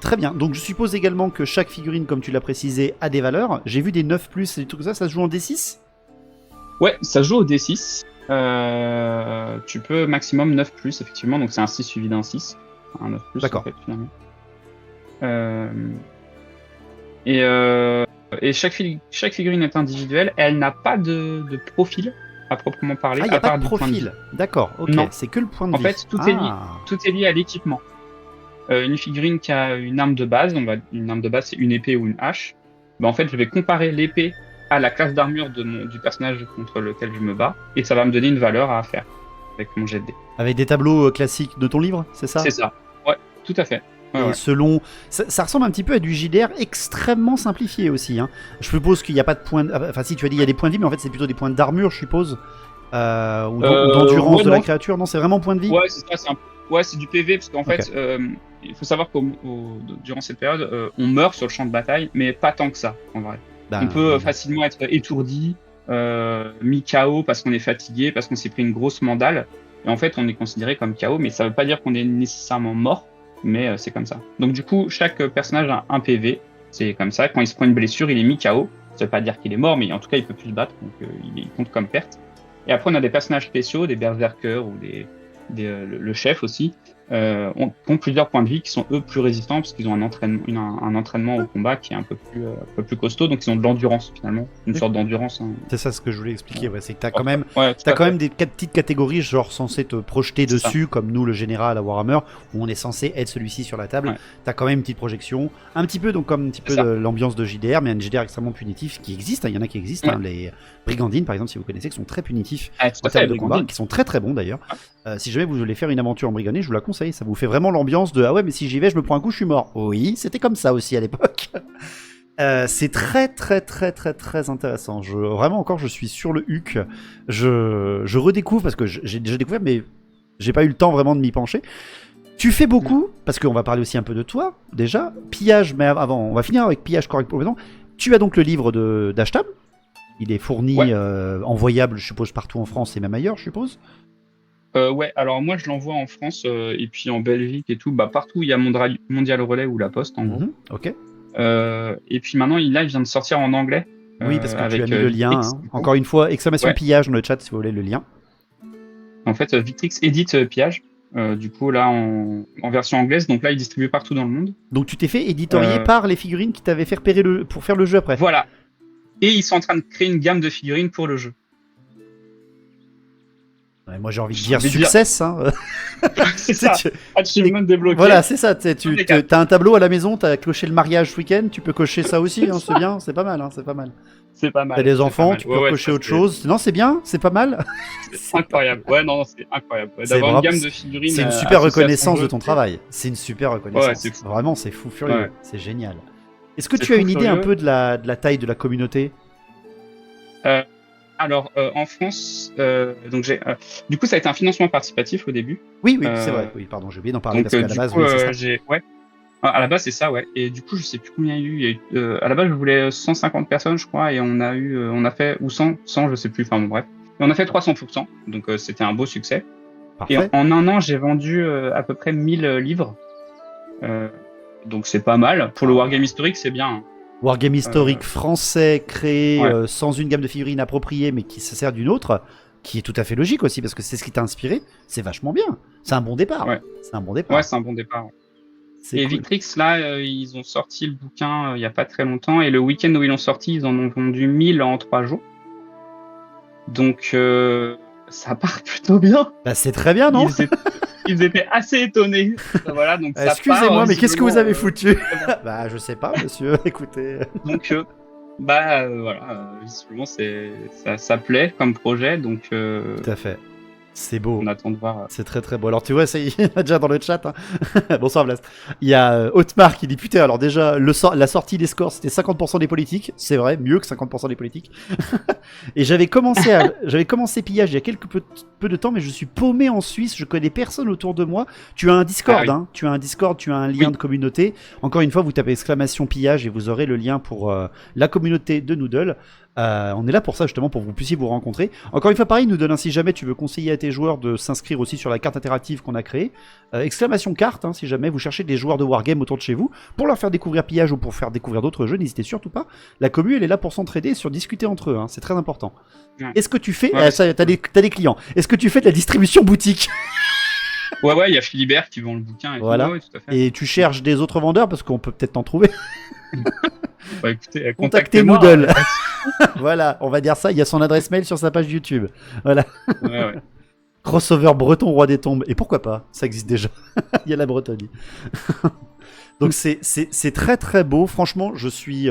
Très bien. Donc, je suppose également que chaque figurine, comme tu l'as précisé, a des valeurs. J'ai vu des 9+, et des trucs comme ça se joue en D6 ? Ouais, ça joue au D6. Tu peux maximum 9+, effectivement. Donc, c'est un 6 suivi d'un 6. Un 9+, D'accord. en fait, finalement. Et chaque figurine est individuelle. Elle n'a pas de profil à proprement parler. Ah, il n'y a à part pas de du point profil. vie. D'accord, ok. Non. C'est que le point de En vie. fait, tout est lié à l'équipement. Une figurine qui a une arme de base, une arme de base, c'est une épée ou une hache. Ben, en fait, je vais comparer l'épée à la classe d'armure du personnage contre lequel je me bats, et ça va me donner une valeur à faire avec mon jet de dés. Avec des tableaux classiques de ton livre, c'est ça ? C'est ça. Ouais, tout à fait. Et Ouais. selon. Ça ressemble un petit peu à du JDR extrêmement simplifié aussi. Hein. Je suppose qu'il n'y a pas de points. Enfin, si tu as dit il y a des points de vie, mais en fait, c'est plutôt des points d'armure, je suppose. Ou d'endurance de la créature. Non, c'est vraiment point de vie. Ouais, c'est ça. C'est du PV, parce qu'en fait, il faut savoir que durant cette période, on meurt sur le champ de bataille, mais pas tant que ça, en vrai. On peut facilement être étourdi, mis KO parce qu'on est fatigué, parce qu'on s'est pris une grosse mandale. Et en fait, on est considéré comme KO, mais ça veut pas dire qu'on est nécessairement mort, mais c'est comme ça. Donc du coup, chaque personnage a un PV, c'est comme ça. Quand il se prend une blessure, il est mis KO. Ça veut pas dire qu'il est mort, mais en tout cas, il peut plus se battre, donc il compte comme perte. Et après, on a des personnages spéciaux, des berserkers ou le chef aussi, ont plusieurs points de vie qui sont eux plus résistants parce qu'ils ont un entraînement au combat qui est un peu plus costaud, donc ils ont de l'endurance finalement, une sorte d'endurance. Hein. C'est ça ce que je voulais expliquer, c'est que t'as quand même, des petites catégories genre censées te projeter dessus, comme nous le général à Warhammer, où on est censé être celui-ci sur la table. Ouais. T'as quand même une petite projection, un petit peu donc comme un petit peu de l'ambiance de JDR, mais un JDR extrêmement punitif qui existe. Il y en a qui existent, hein, les Brigandines par exemple, si vous connaissez, qui sont très punitifs en termes de combat, qui sont très très bons d'ailleurs. Si jamais vous voulez faire une aventure en Brigandine, je vous la conseille. Ça vous fait vraiment l'ambiance de ah ouais, mais si j'y vais, je me prends un coup, je suis mort. Oui, c'était comme ça aussi à l'époque. C'est très très très très très intéressant. Vraiment encore, je suis sur le huc. Je redécouvre parce que j'ai déjà découvert, mais j'ai pas eu le temps vraiment de m'y pencher. Tu fais beaucoup parce qu'on va parler aussi un peu de toi déjà. Pillage, mais avant, on va finir avec pillage correct pour le temps. Tu as donc le livre d'Ashtab. Il est fourni, envoyable, je suppose, partout en France et même ailleurs, je suppose. Ouais, alors moi je l'envoie en France et puis en Belgique et tout, partout où il y a Mondial Relay ou La Poste en gros. Ok. Et puis maintenant il vient de sortir en anglais. Oui, parce que tu as mis le lien. Encore une fois, exclamation pillage dans le chat si vous voulez le lien. En fait, Victrix édite pillage. Du coup là en version anglaise, donc là il distribue partout dans le monde. Donc tu t'es fait éditorier par les figurines qui t'avaient fait repérer pour faire le jeu après. Voilà. Et ils sont en train de créer une gamme de figurines pour le jeu. Ouais, moi j'ai envie de dire success. Hein. C'est ça. Achievement débloqué. Voilà, c'est ça. T'as un tableau à la maison, t'as coché le mariage ce week-end, tu peux cocher ça aussi, hein, c'est bien, c'est pas mal. Hein, c'est pas mal. C'est pas mal. T'as des enfants, tu peux cocher autre chose. Non, c'est bien, c'est pas mal. C'est incroyable. Ouais, non, c'est incroyable. D'avoir une gamme de figurines. C'est une super reconnaissance de ton travail. C'est une super reconnaissance. Ouais, vraiment, c'est fou furieux. Ouais. C'est génial. Est-ce que tu as une idée un peu de la taille de la communauté ? Alors, en France, donc du coup, ça a été un financement participatif au début. Oui, c'est vrai. Oui, pardon, j'ai oublié d'en parler parce qu'à la base, c'est ça. À la base, c'est ça, ouais. Et du coup, je sais plus combien il y a eu. À la base, je voulais 150 personnes, je crois, et on a fait, ou 100, je sais plus, enfin bon, bref. Et on a fait 300%, donc c'était un beau succès. Parfait. Et en un an, j'ai vendu à peu près 1000 livres. Donc c'est pas mal. Pour le Wargame historique, c'est bien. Wargame historique français créé sans une gamme de figurines appropriée, mais qui se sert d'une autre, qui est tout à fait logique aussi, parce que c'est ce qui t'a inspiré. C'est vachement bien. C'est un bon départ. Ouais. C'est un bon départ. Ouais, c'est un bon départ. Et cool. Victrix, là, ils ont sorti le bouquin il y a pas très longtemps, et le week-end où ils l'ont sorti, ils en ont vendu 1000 en 3 jours. Donc ça part plutôt bien. Bah, c'est très bien, non? Ils étaient assez étonnés. Voilà, donc ça Excusez-moi, part, mais qu'est-ce que vous avez visiblement, foutu? Bah, je sais pas, monsieur. Écoutez. Donc voilà, visiblement ça plaît comme projet, donc Tout à fait. C'est beau. on attend de voir. C'est très très beau. Alors tu vois, ça y est, il y en a déjà dans le chat. Hein. Bonsoir Blast. Il y a Otmar qui dit putain, alors déjà, la sortie des scores c'était 50% des politiques. C'est vrai, mieux que 50% des politiques. Et j'avais commencé pillage il y a peu de temps, mais je suis paumé en Suisse. Je connais personne autour de moi. Tu as un Discord, Ah oui. hein. Tu as un Discord, tu as un lien de communauté. Encore une fois, vous tapez exclamation pillage et vous aurez le lien pour la communauté de Noodle. On est là pour ça justement, pour que vous puissiez vous rencontrer. Encore une fois pareil, Noodle, hein, si jamais tu veux conseiller à tes joueurs de s'inscrire aussi sur la carte interactive qu'on a créée, exclamation carte, hein, si jamais vous cherchez des joueurs de Wargame autour de chez vous, pour leur faire découvrir pillage ou pour faire découvrir d'autres jeux, n'hésitez surtout pas. La commu elle est là pour s'entraider et sur discuter entre eux, hein, c'est très important. Ouais. Est-ce que tu fais, Ouais, t'as des clients, est-ce que tu fais de la distribution boutique? Ouais, il y a Philibert qui vend le bouquin et Voilà. tout. Ouais, tout à fait. Et tu cherches des autres vendeurs parce qu'on peut peut-être en trouver. Bah, écoutez, Contactez contactez-moi. Noodle. Voilà, on va dire ça, il y a son adresse mail sur sa page YouTube. Voilà. Ouais. Crossover breton roi des tombes. Et pourquoi pas? Ça existe déjà. Il y a la Bretagne. Donc c'est très très beau. Franchement, je suis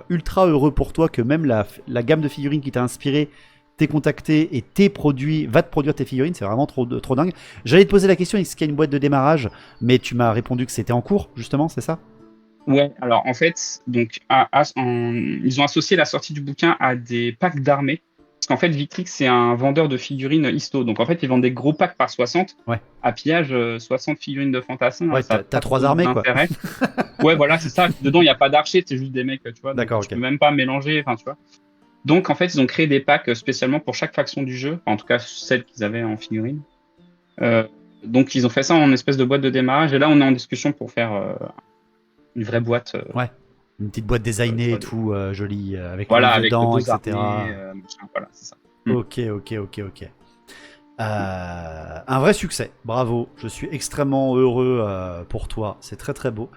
ultra heureux pour toi que même la gamme de figurines qui t'a inspiré t'ait contacté et va te produire tes figurines. C'est vraiment trop dingue. J'allais te poser la question, est-ce qu'il y a une boîte de démarrage? Mais tu m'as répondu que c'était en cours, justement, c'est ça? Ouais, alors en fait, donc ils ont associé la sortie du bouquin à des packs d'armées. Parce qu'en fait, Victrix, c'est un vendeur de figurines histo. Donc en fait, ils vendent des gros packs par 60. Ouais. À pillage, 60 figurines de fantassins. Ouais, ça a t'as pas 3 trop armées, quoi. d'intérêt. Ouais, voilà, c'est ça. Dedans, il n'y a pas d'archers, c'est juste des mecs, tu vois. D'accord, donc, ok. tu peux même pas mélanger, enfin, tu vois. Donc en fait, ils ont créé des packs spécialement pour chaque faction du jeu. Enfin, en tout cas, celles qu'ils avaient en figurines. Donc ils ont fait ça en espèce de boîte de démarrage. Et là, on est en discussion pour faire une vraie boîte. Ouais. Une petite boîte designée et ouais. tout, jolie, avec Voilà, le avec dedans, deux etc. armées, machin, voilà, c'est ça. Ok. Un vrai succès, bravo. Je suis extrêmement heureux pour toi. C'est très très beau.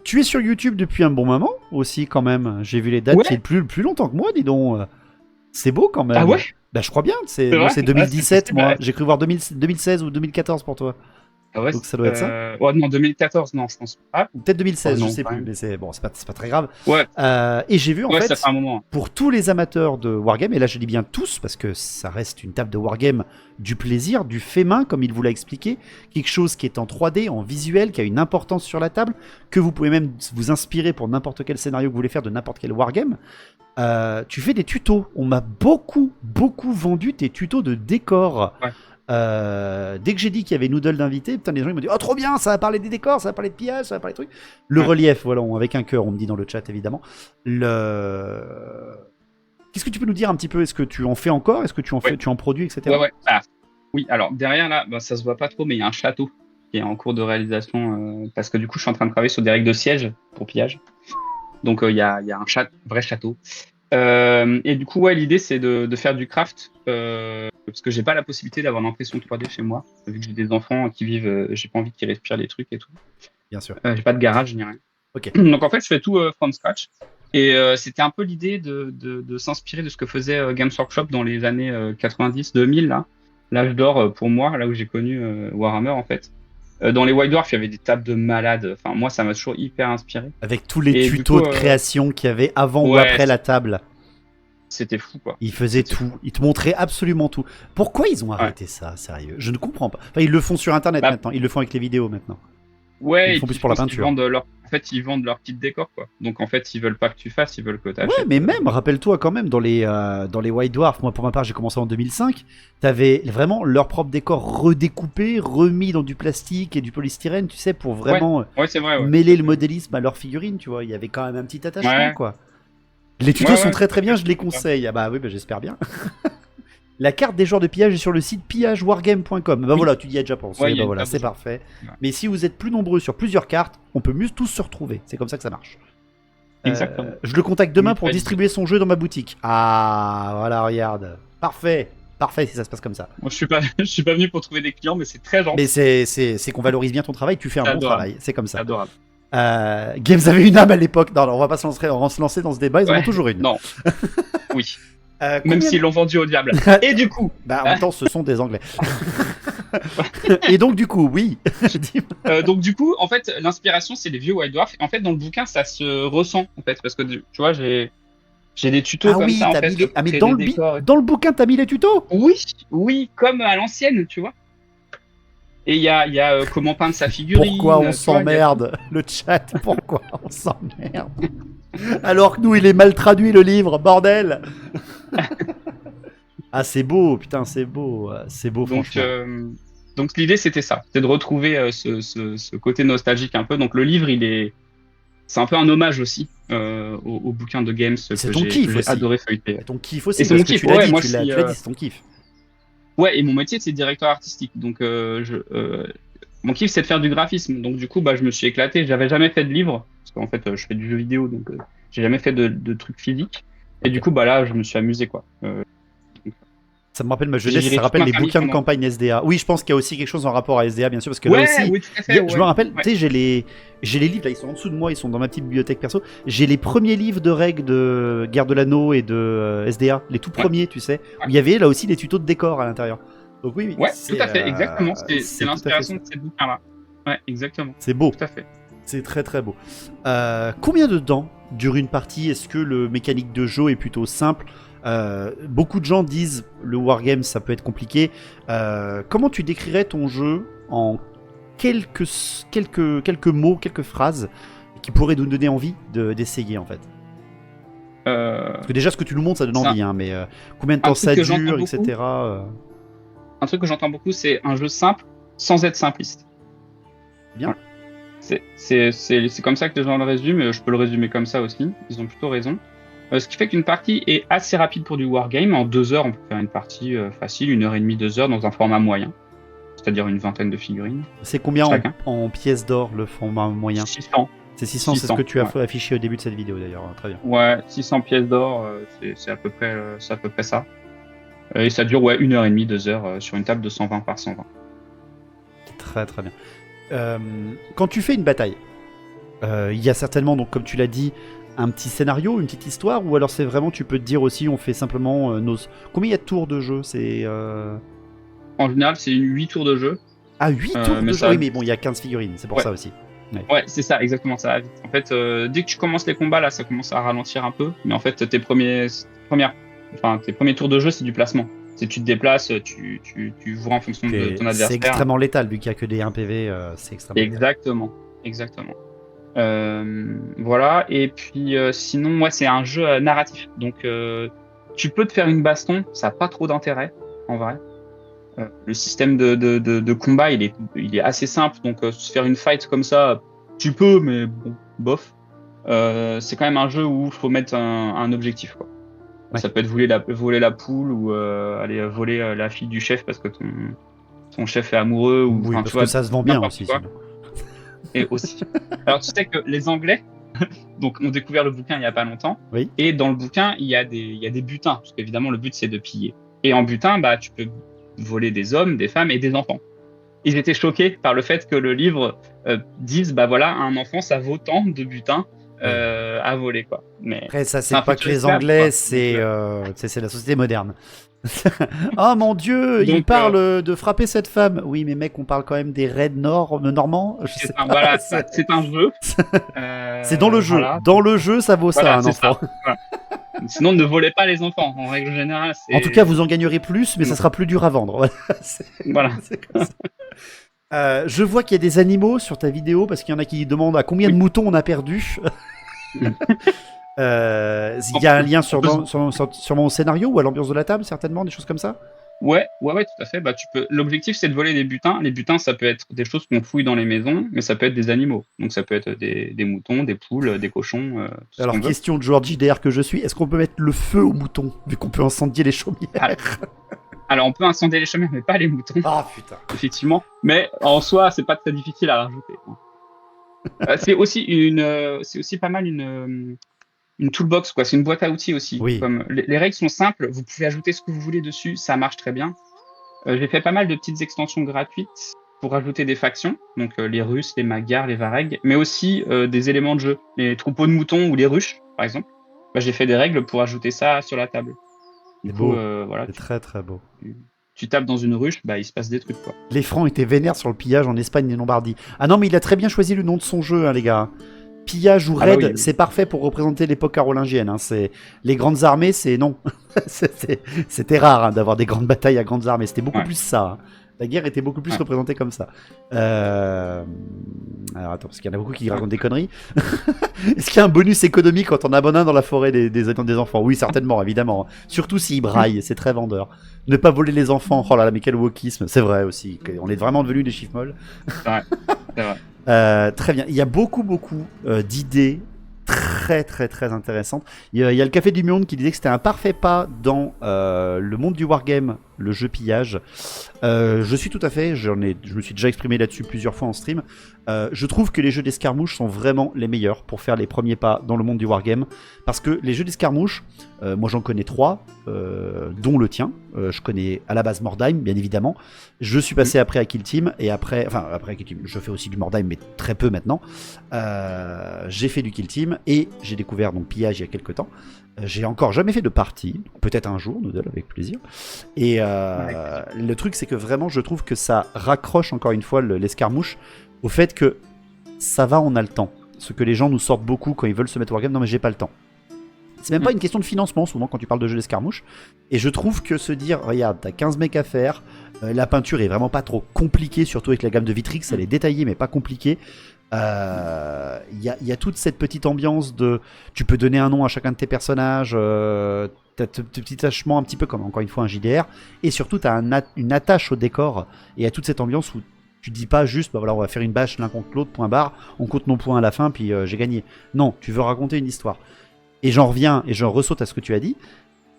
Tu es sur YouTube depuis un bon moment aussi quand même. J'ai vu les dates, Ouais. c'est plus longtemps que moi, dis donc. C'est beau quand même. Ah ouais? Bah je crois bien. C'est vrai? C'est 2017 Ouais, moi. ouais. J'ai cru voir 2016 ou 2014 pour toi. Ah ouais, Donc ça doit être ça. Ouais, non, 2014, non, je pense pas. Ou peut-être 2016, Oh non, je sais quand plus. même. Mais c'est bon, c'est pas très grave. Ouais, Et j'ai vu en ouais, fait. ça fait un moment. Pour tous les amateurs de Wargame, et là je dis bien tous, parce que ça reste une table de Wargame du plaisir, du fait main, comme il vous l'a expliqué, quelque chose qui est en 3D, en visuel, qui a une importance sur la table, que vous pouvez même vous inspirer pour n'importe quel scénario que vous voulez faire de n'importe quel Wargame. Tu fais des tutos. On m'a beaucoup vendu tes tutos de décor. Ouais. Dès que j'ai dit qu'il y avait Noodle d'invité, putain, les gens ils m'ont dit oh trop bien, ça va parler des décors, ça va parler de pillage, ça va parler de trucs. Le relief, voilà, avec un cœur, on me dit dans le chat évidemment. Qu'est-ce que tu peux nous dire un petit peu? Est-ce que tu en fais encore? Est-ce que tu en fais, tu en produis, etc. Ouais. Ah, oui, alors derrière là, bah, ça se voit pas trop, mais il y a un château qui est en cours de réalisation parce que du coup, je suis en train de travailler sur des règles de siège pour pillage. Donc il y a un vrai château. Et du coup, ouais, l'idée c'est de faire du craft parce que j'ai pas la possibilité d'avoir une impression 3D chez moi, vu que j'ai des enfants qui vivent, j'ai pas envie qu'ils respirent les trucs et tout. Bien sûr. J'ai pas de garage ni rien. Ok. Donc en fait, je fais tout from scratch. Et c'était un peu l'idée de s'inspirer de ce que faisait Games Workshop dans les années 90-2000, là, l'âge d'or pour moi, là où j'ai connu Warhammer en fait. Dans les White Dwarf, il y avait des tables de malades. Enfin, moi, ça m'a toujours hyper inspiré. Avec tous les Et tutos du coup, de création qu'il y avait avant ou ouais, après la table. C'était fou, quoi. Ils faisaient tout. Ils te montraient absolument tout. Pourquoi ils ont arrêté ça, sérieux? Je ne comprends pas. Enfin, ils le font sur Internet maintenant. Ils le font avec les vidéos maintenant. Ouais, Ils font plus pour la peinture. En fait, ils vendent leur kit décor, quoi. Donc, en fait, ils veulent pas que tu fasses, ils veulent que tu achètes. Ouais, mais même, rappelle-toi quand même, dans les White Dwarf, moi pour ma part, j'ai commencé en 2005, t'avais vraiment leur propre décor redécoupé, remis dans du plastique et du polystyrène, tu sais, pour vraiment Ouais, c'est vrai, ouais. mêler le modélisme à leurs figurines, tu vois. Il y avait quand même un petit attachement, Ouais. quoi. Les tutos sont très très bien, je les conseille. Ah bah oui, bah, j'espère bien. La carte des joueurs de pillage est sur le site pillagewargame.com. Bah voilà, tu y as déjà pensé. Ouais, bah voilà, c'est parfait. Ouais. Mais si vous êtes plus nombreux sur plusieurs cartes, on peut mieux tous se retrouver. C'est comme ça que ça marche. Exactement. Je le contacte demain pour distribuer son jeu dans ma boutique. Ah, voilà, regarde. Parfait. Parfait si ça se passe comme ça. Moi, je suis pas venu pour trouver des clients, mais c'est très gentil. Mais c'est qu'on valorise bien ton travail. Tu fais un bon travail. C'est comme ça. C'est adorable. Games avait une âme à l'époque. Non, on va pas se lancer dans ce débat. Ils en ont toujours une. Non. Oui. Même Combien s'ils l'ont vendu au diable. Et du coup, Bah, en même temps, ce sont des Anglais. Et donc, du coup, oui. donc du coup, en fait, l'inspiration, c'est les vieux White Dwarf. En fait, dans le bouquin, ça se ressent, en fait, parce que tu vois, j'ai des tutos Ah comme oui, ça, en t'as fait, mis les... pour Ah, mais créer dans des le, décors. dans le bouquin, t'as mis les tutos? Oui, oui, comme à l'ancienne, tu vois. Et il y a comment peindre sa Pourquoi on figurine, tu vois, il y a tout. s'emmerde? Le chat, pourquoi on s'emmerde? Alors que nous, il est mal traduit, le livre, bordel! Ah, c'est beau, putain, c'est beau, Donc, franchement. donc l'idée, c'était ça, c'était de retrouver ce côté nostalgique un peu. Donc le livre, c'est un peu un hommage aussi au bouquin de Games C'est que ton que kiff j'ai aussi. adoré feuilleter. C'est ton kiff Et aussi, c'est mon parce que kiff, tu l'as ouais, dit, moi tu l'as dit, c'est ton kiff. ouais, et mon métier, c'est directeur artistique. Donc, mon kiff, c'est de faire du graphisme. Donc, du coup, bah, je me suis éclaté. J'avais jamais fait de livre, parce qu'en fait, je fais du jeu vidéo, donc j'ai jamais fait de trucs physiques. Et Ok. du coup, bah là, je me suis amusé, quoi. Ça me rappelle ma J'ai jeunesse, viré ça toute rappelle ma les famille bouquins de pendant. campagne SDA. Oui, je pense qu'il y a aussi quelque chose en rapport à SDA, bien sûr, parce que là Ouais, aussi, oui, tout à fait, je me ouais. rappelle, Ouais, tu sais, j'ai les livres, là, ils sont en dessous de moi, ils sont dans ma petite bibliothèque perso. J'ai les premiers livres de règles de Guerre de l'Anneau et de SDA, les tout ouais, premiers, tu sais, ouais. où il y avait là aussi des tutos de décor à l'intérieur. Donc oui, oui, Ouais, tout à fait, exactement. C'est c'est tout à fait l'inspiration ça. de ces bouquins-là. Ouais, exactement. C'est beau. Tout à fait. C'est très très beau. Combien de temps dure une partie? Est-ce que le mécanique de jeu est plutôt simple? Beaucoup de gens disent le wargame ça peut être compliqué. Comment tu décrirais ton jeu en quelques mots, quelques phrases qui pourraient nous donner envie d'essayer en fait? Euh, Parce que déjà ce que tu nous montres ça donne c'est envie, hein, mais combien de un temps truc ça que j'entends dure, beaucoup. etc. Un truc que j'entends beaucoup, c'est un jeu simple sans être simpliste. Bien. C'est comme ça que les gens le résument, et je peux le résumer comme ça aussi, ils ont plutôt raison. Ce qui fait qu'une partie est assez rapide pour du wargame. En 2 heures, on peut faire une partie facile, 1h30, 2 heures, dans un format moyen, c'est-à-dire une vingtaine de figurines C'est combien chacun. en pièces d'or le format moyen? 600. C'est 600, c'est ce que tu as Ouais. affiché au début de cette vidéo d'ailleurs. Très bien. Ouais, 600 pièces d'or, c'est à peu près ça. Et ça dure, ouais, 1h30, 2 heures, sur une table de 120 par 120. Très très bien. Quand tu fais une bataille, il y a certainement, donc comme tu l'as dit, un petit scénario, une petite histoire, ou alors c'est vraiment, tu peux te dire aussi, on fait simplement nos... Combien il y a de tours de jeu? C'est... En général, c'est 8 tours de jeu. Ah, 8 tours de Mais jeu. ça, Oui, mais bon, il y a 15 figurines, c'est pour ouais. ça aussi. Ouais, c'est ça, exactement, ça va vite. En fait, dès que tu commences les combats, là, ça commence à ralentir un peu. Mais en fait, tes premiers tours de jeu, c'est du placement. C'est tu te déplaces, tu vois en fonction de ton C'est adversaire. extrêmement létal, vu qu'il n'y a que des 1 PV, c'est extrêmement létal. Exactement, exactement. Voilà, et puis sinon, moi, c'est un jeu narratif. Donc, tu peux te faire une baston, ça n'a pas trop d'intérêt, en vrai. Le système de combat, il est assez simple, donc se faire une fight comme ça, tu peux, mais bon, bof. C'est quand même un jeu où il faut mettre un objectif, quoi. Ouais. Ça peut être voler la poule ou aller voler la fille du chef parce que ton chef est amoureux ou Oui, enfin, parce tu vois, que ça se vend bien n'importe aussi, quoi. sinon. Et aussi. Alors tu sais que les Anglais donc ont découvert le bouquin il y a pas longtemps. Oui. Et dans le bouquin il y a des butins parce qu'évidemment le but c'est de piller. Et en butin bah tu peux voler des hommes, des femmes et des enfants. Ils étaient choqués par le fait que le livre dise bah voilà un enfant ça vaut tant de butins à voler quoi. Mais Après, ça, c'est un pas futur que les esclave, Anglais, quoi. c'est la société moderne. Oh mon dieu, il Donc, parle de frapper cette femme. Oui, mais mec, on parle quand même des raids normands. Je sais pas. voilà, c'est un jeu. C'est dans le jeu. Voilà. Dans le jeu, ça vaut Voilà, ça, un c'est enfant. ça. Voilà. Sinon, ne volez pas les enfants. En règle générale, c'est. En tout cas, vous en gagnerez plus, mais ça sera plus dur à vendre. Voilà. Voilà. C'est comme ça. Je vois qu'il y a des animaux sur ta vidéo parce qu'il y en a qui demandent à combien de moutons on a perdu. Il y a un lien sur mon scénario ou à l'ambiance de la table, certainement, des choses comme ça. Ouais, tout à fait. Bah, l'objectif, c'est de voler des butins. Les butins, ça peut être des choses qu'on fouille dans les maisons, mais ça peut être des animaux. Donc, ça peut être des moutons, des poules, des cochons. Tout ce Alors, qu'on veut. question de joueur JDR que je suis, est-ce qu'on peut mettre le feu aux moutons, vu qu'on peut incendier les chaumières? Alors, on peut incendier les chaumières, mais pas les moutons. Ah putain. Effectivement. Mais en soi, c'est pas très difficile à rajouter. C'est aussi pas mal une toolbox, quoi. C'est une boîte à outils aussi. Oui. Comme les règles sont simples, vous pouvez ajouter ce que vous voulez dessus, ça marche très bien. J'ai fait pas mal de petites extensions gratuites pour ajouter des factions, donc les Russes, les Magyars, les Varegs, mais aussi des éléments de jeu, les troupeaux de moutons ou les ruches, par exemple. Bah, j'ai fait des règles pour ajouter ça sur la table. Du C'est coup, beau. voilà, C'est très très beau. tu tapes dans une ruche, bah il se passe des trucs, quoi. Les Francs étaient vénères sur le pillage en Espagne et Lombardie. Ah non, mais il a très bien choisi le nom de son jeu, hein, les gars. Pillage ou Ah bah raid, oui, oui. c'est parfait pour représenter l'époque carolingienne. Hein. C'est les grandes armées, c'est non. C'était rare hein, d'avoir des grandes batailles à grandes armées. C'était beaucoup Ouais, plus ça. Hein. La guerre était beaucoup plus ouais. représentée comme ça. Alors attends, parce qu'il y en a beaucoup qui racontent des conneries. Est-ce qu'il y a un bonus économique quand on abonne un dans la forêt des enfants? Oui, certainement, évidemment. Surtout s'ils braillent, c'est très vendeur. Ne pas voler les enfants. Oh là là, mais quel wokisme. C'est vrai aussi. On est vraiment devenus des chiffres molles. C'est vrai, c'est vrai. Très bien. Il y a beaucoup d'idées très très très intéressantes. Il y a le Café du Monde qui disait que c'était un parfait pas dans le monde du wargame, le jeu pillage. Je suis tout à fait, je me suis déjà exprimé là-dessus plusieurs fois en stream. Je trouve que les jeux d'escarmouche sont vraiment les meilleurs pour faire les premiers pas dans le monde du wargame. Parce que les jeux d'escarmouche, moi j'en connais 3, dont le tien. Je connais à la base Mordheim, bien évidemment. Je suis passé après à Kill Team, et après à Kill Team, je fais aussi du Mordheim, mais très peu maintenant. J'ai fait du Kill Team, et j'ai découvert donc Pillage il y a quelques temps. J'ai encore jamais fait de partie, peut-être un jour, Noodle, avec plaisir. Et le truc, c'est que vraiment, je trouve que ça raccroche encore une fois l'escarmouche au fait que ça va, on a le temps. Ce que les gens nous sortent beaucoup quand ils veulent se mettre au wargame, non mais j'ai pas le temps. C'est même pas une question de financement, souvent, quand tu parles de jeux d'escarmouche. Et je trouve que se dire, regarde, t'as 15 mecs à faire, la peinture est vraiment pas trop compliquée, surtout avec la gamme de Vitrix, elle est détaillée mais pas compliquée. Il y a toute cette petite ambiance de... Tu peux donner un nom à chacun de tes personnages, t'as ce petit attachement un petit peu comme, encore une fois, un JDR, et surtout t'as une attache au décor, et à toute cette ambiance où tu dis pas juste, bah voilà, on va faire une bâche l'un contre l'autre, point barre, on compte nos points à la fin, puis j'ai gagné. Non, tu veux raconter une histoire. Et j'en reviens, et je ressaute à ce que tu as dit.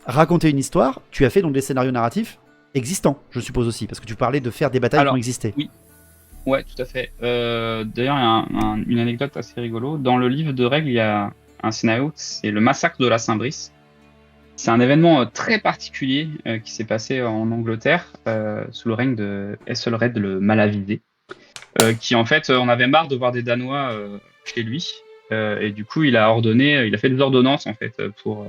Raconter une histoire, tu as fait donc des scénarios narratifs existants, je suppose aussi, parce que tu parlais de faire des batailles qui ont Alors, existé. oui, ouais, tout à fait. D'ailleurs, il y a une anecdote assez rigolo. Dans le livre de règles, il y a un scénario, c'est le massacre de la Saint-Brice. C'est un événement très particulier qui s'est passé en Angleterre sous le règne de Ethelred le Malavisé, qui en fait, on avait marre de voir des Danois chez lui, et du coup, il a fait des ordonnances en fait pour,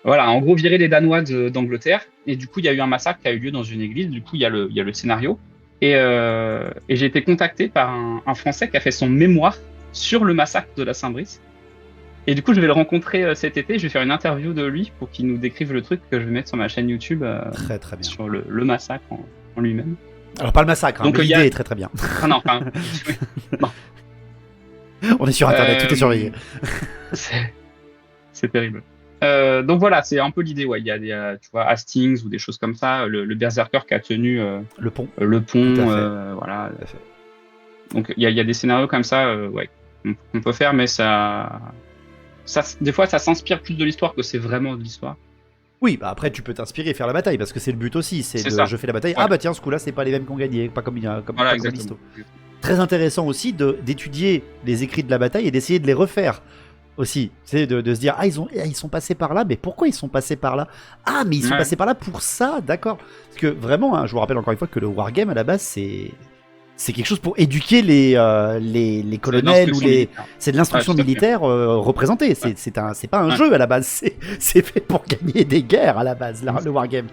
voilà, en gros, virer les Danois d'Angleterre. Et du coup, il y a eu un massacre qui a eu lieu dans une église. Du coup, il y a le scénario. Et j'ai été contacté par un Français qui a fait son mémoire sur le massacre de la Saint-Brice. Et du coup, je vais le rencontrer cet été. Je vais faire une interview de lui pour qu'il nous décrive le truc que je vais mettre sur ma chaîne YouTube Très très bien. sur le massacre en lui-même. Alors pas le massacre, hein, Donc, mais l'idée est très très bien. Ah non, enfin, non. On est sur internet, tout est surveillé. C'est terrible. Donc voilà, c'est un peu l'idée. Ouais. Il y a tu vois, Hastings ou des choses comme ça. Le Berserker qui a tenu Le pont. le pont. Tout à fait. Voilà. Tout à fait. Donc il y a des scénarios comme ça ouais, qu'on peut faire, mais des fois, ça s'inspire plus de l'histoire que c'est vraiment de l'histoire. Oui, bah après tu peux t'inspirer et faire la bataille, parce que c'est le but aussi. C'est ça. je fais la bataille. Ouais. Ah bah tiens, ce coup-là, c'est pas les mêmes qui ont gagné, pas comme Voilà, pas comme exactement. l'histo. Très intéressant aussi d'étudier les écrits de la bataille et d'essayer de les refaire. Aussi, c'est de se dire, ah ils sont passés par là, mais pourquoi ils sont passés par là? Ah mais ils sont passés par là pour ça, d'accord. Parce que vraiment, hein, je vous rappelle encore une fois que le wargame à la base c'est quelque chose pour éduquer les colonels ou les... C'est de l'instruction militaire représentée. C'est pas un jeu à la base, c'est fait pour gagner des guerres à la base, le wargame.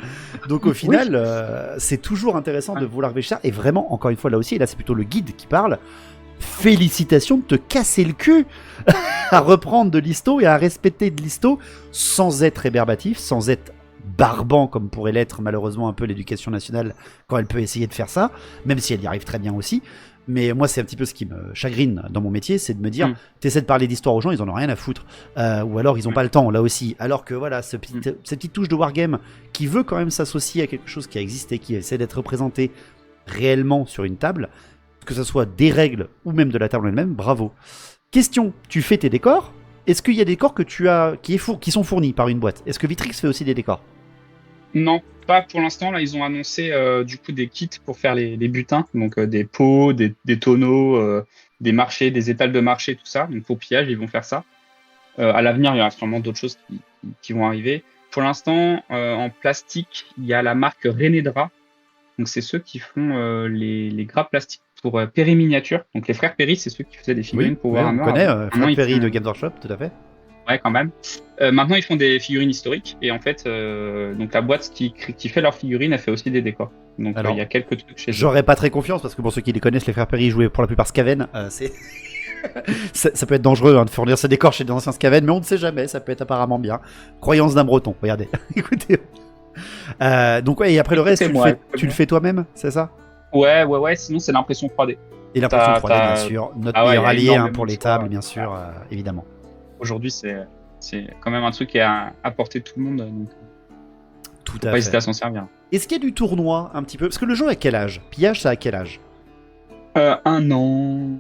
Donc au final, c'est toujours intéressant de vouloir réfléchir. Et vraiment, encore une fois là aussi, et là c'est plutôt le guide qui parle, félicitations de te casser le cul à reprendre de l'histo et à respecter de l'histo sans être rébarbatif, sans être barbant comme pourrait l'être malheureusement un peu l'éducation nationale quand elle peut essayer de faire ça, même si elle y arrive très bien aussi. Mais moi c'est un petit peu ce qui me chagrine dans mon métier, c'est de me dire t'essaies de parler d'histoire aux gens, ils en ont rien à foutre, ou alors ils ont pas le temps là aussi, alors que voilà cette petite touche de wargame qui veut quand même s'associer à quelque chose qui a existé, qui essaie d'être représenté réellement sur une table, que ce soit des règles ou même de la table elle-même, bravo. Question, tu fais tes décors? Est-ce qu'il y a des décors que tu as qui sont fournis par une boîte? Est-ce que Vitrix fait aussi des décors? Non, pas pour l'instant. Là, ils ont annoncé du coup des kits pour faire les butins, donc des pots, des tonneaux, des marchés, des étals de marché, tout ça. Donc pour pillage, ils vont faire ça. À l'avenir, il y aura sûrement d'autres choses qui vont arriver. Pour l'instant, en plastique, il y a la marque Renedra. Donc c'est ceux qui font les grappes plastiques pour Perry Miniature. Donc les frères Perry, c'est ceux qui faisaient des figurines pour Warhammer. On connaît Frank Perry de Games Workshop, tout à fait. Ouais, quand même. Maintenant, ils font des figurines historiques. Et en fait, donc la boîte qui fait leurs figurines, elle fait aussi des décors. Donc Alors, il y a quelques trucs chez eux. J'aurais pas très confiance parce que pour ceux qui les connaissent, les frères Perry jouaient pour la plupart Skaven. C'est ça peut être dangereux de fournir ces décors chez des anciens Skaven, mais on ne sait jamais. Ça peut être apparemment bien. Croyance d'un Breton. Regardez. Écoutez. Donc ouais, et après le reste, tu le fais toi-même, c'est ça? Ouais. Sinon, c'est l'impression 3D. Et l'impression 3D, bien sûr. Notre meilleur allié pour les tables, bien sûr, évidemment. Aujourd'hui, c'est quand même un truc qui est à portée de tout le monde. Donc, tout à fait. Pas hésiter à s'en servir. Est-ce qu'il y a du tournoi un petit peu? Parce que le jeu a quel âge? Pillage, ça a quel âge? 1 an.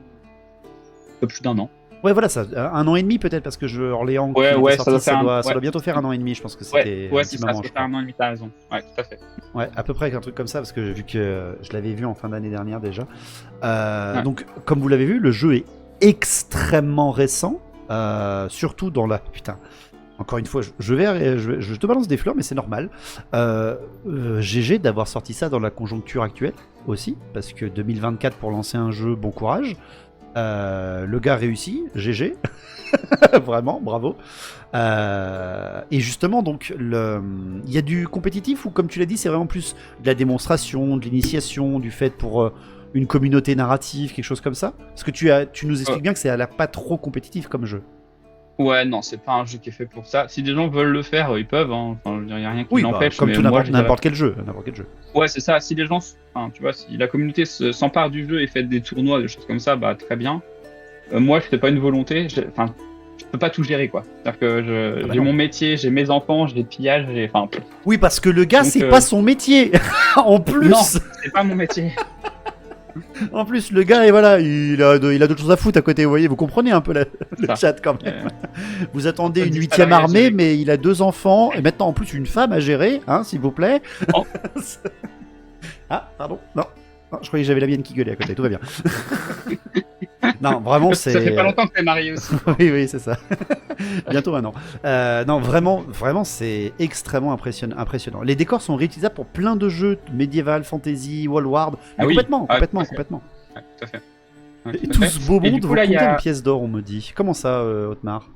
Un peu plus d'1 an. Ouais, voilà, ça, 1 an et demi peut-être, parce que Orléans, ça doit bientôt faire 1 an et demi, je pense que c'était. Ouais, c'est ça, ça doit faire 1 an et demi, t'as raison. Ouais, tout à fait. Ouais, à peu près avec un truc comme ça, parce que vu que je l'avais vu en fin d'année dernière déjà. Donc, comme vous l'avez vu, le jeu est extrêmement récent, surtout dans la. Putain. Encore une fois, je te balance des fleurs, mais c'est normal. GG d'avoir sorti ça dans la conjoncture actuelle aussi, parce que 2024 pour lancer un jeu, bon courage. Le gars réussit, GG. Vraiment, bravo. Et justement, donc, il y a du compétitif ou, comme tu l'as dit, c'est vraiment plus de la démonstration, de l'initiation, du fait pour une communauté narrative, quelque chose comme ça? Parce que tu nous expliques bien que ça a l'air pas trop compétitif comme jeu. Ouais, non, c'est pas un jeu qui est fait pour ça. Si des gens veulent le faire, ils peuvent. Hein. Enfin, je veux dire, y a rien qui l'empêche. Comme tout n'importe quel jeu. Ouais, c'est ça. Si les gens, tu vois, si la communauté s'empare du jeu et fait des tournois, des choses comme ça, bah très bien. Moi, je fais pas une volonté. Je peux pas tout gérer, quoi. C'est-à-dire que j'ai mon métier, j'ai mes enfants, j'ai des pillages, Oui, parce que le gars, c'est pas son métier. En plus. Non, c'est pas mon métier. En plus, le gars, et voilà, il a d'autres choses à foutre à côté, vous voyez, vous comprenez un peu le chat quand même. Vous attendez une 8e armée, mais il a 2 enfants, et maintenant en plus une femme à gérer, hein, s'il vous plaît. Oh. Ah, pardon, non, je croyais que j'avais la mienne qui gueulait à côté, tout va bien. Non, vraiment, c'est... Ça fait pas longtemps que t'es marié aussi. Oui, c'est ça. Bientôt 1 an. Non, vraiment, c'est extrêmement impressionnant. Les décors sont réutilisables pour plein de jeux médiéval, fantasy, Wallward. Complètement. Ouais, tout à fait. Et tout ce beau monde vaut combien de pièces d'or, on me dit? Comment ça, Otmar?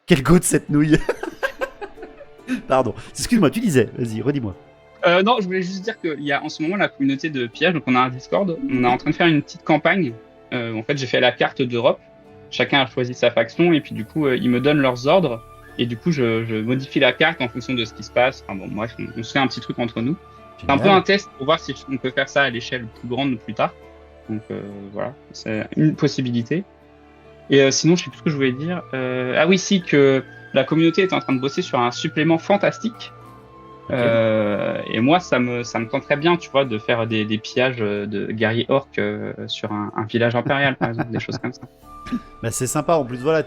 Quel goût de cette nouille. Pardon. Excuse-moi, tu disais. Vas-y, redis-moi. Non, je voulais juste dire qu'il y a en ce moment la communauté de pillage, donc on a un Discord, on est en train de faire une petite campagne. En fait, j'ai fait la carte d'Europe, chacun a choisi sa faction, et puis du coup, ils me donnent leurs ordres, et du coup, je modifie la carte en fonction de ce qui se passe. Enfin bon, bref, on se fait un petit truc entre nous. C'est un peu un test pour voir si on peut faire ça à l'échelle plus grande plus tard. Donc voilà, c'est une possibilité. Et sinon, je sais plus ce que je voulais dire. Ah oui, si, que la communauté est en train de bosser sur un supplément fantastique. Et moi, ça me tenterait bien, tu vois, de faire des pillages de guerriers orques sur un village impérial, par exemple, des choses comme ça. Bah, c'est sympa, en plus, voilà,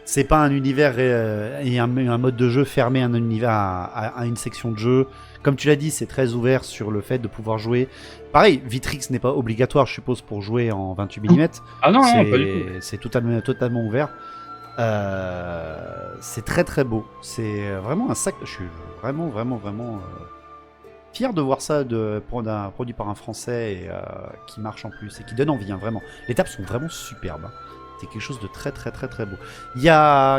c'est pas un univers et un mode de jeu fermé, un univers à une section de jeu. Comme tu l'as dit, c'est très ouvert sur le fait de pouvoir jouer. Pareil, Vitrix n'est pas obligatoire, je suppose, pour jouer en 28 mm. Ah non, pas du tout. C'est totalement ouvert. C'est très très beau. C'est vraiment un sac. Je suis vraiment fier de voir ça produit par un Français et, qui marche en plus et qui donne envie, hein, vraiment. Les tables sont vraiment superbes. Hein. C'est quelque chose de très beau.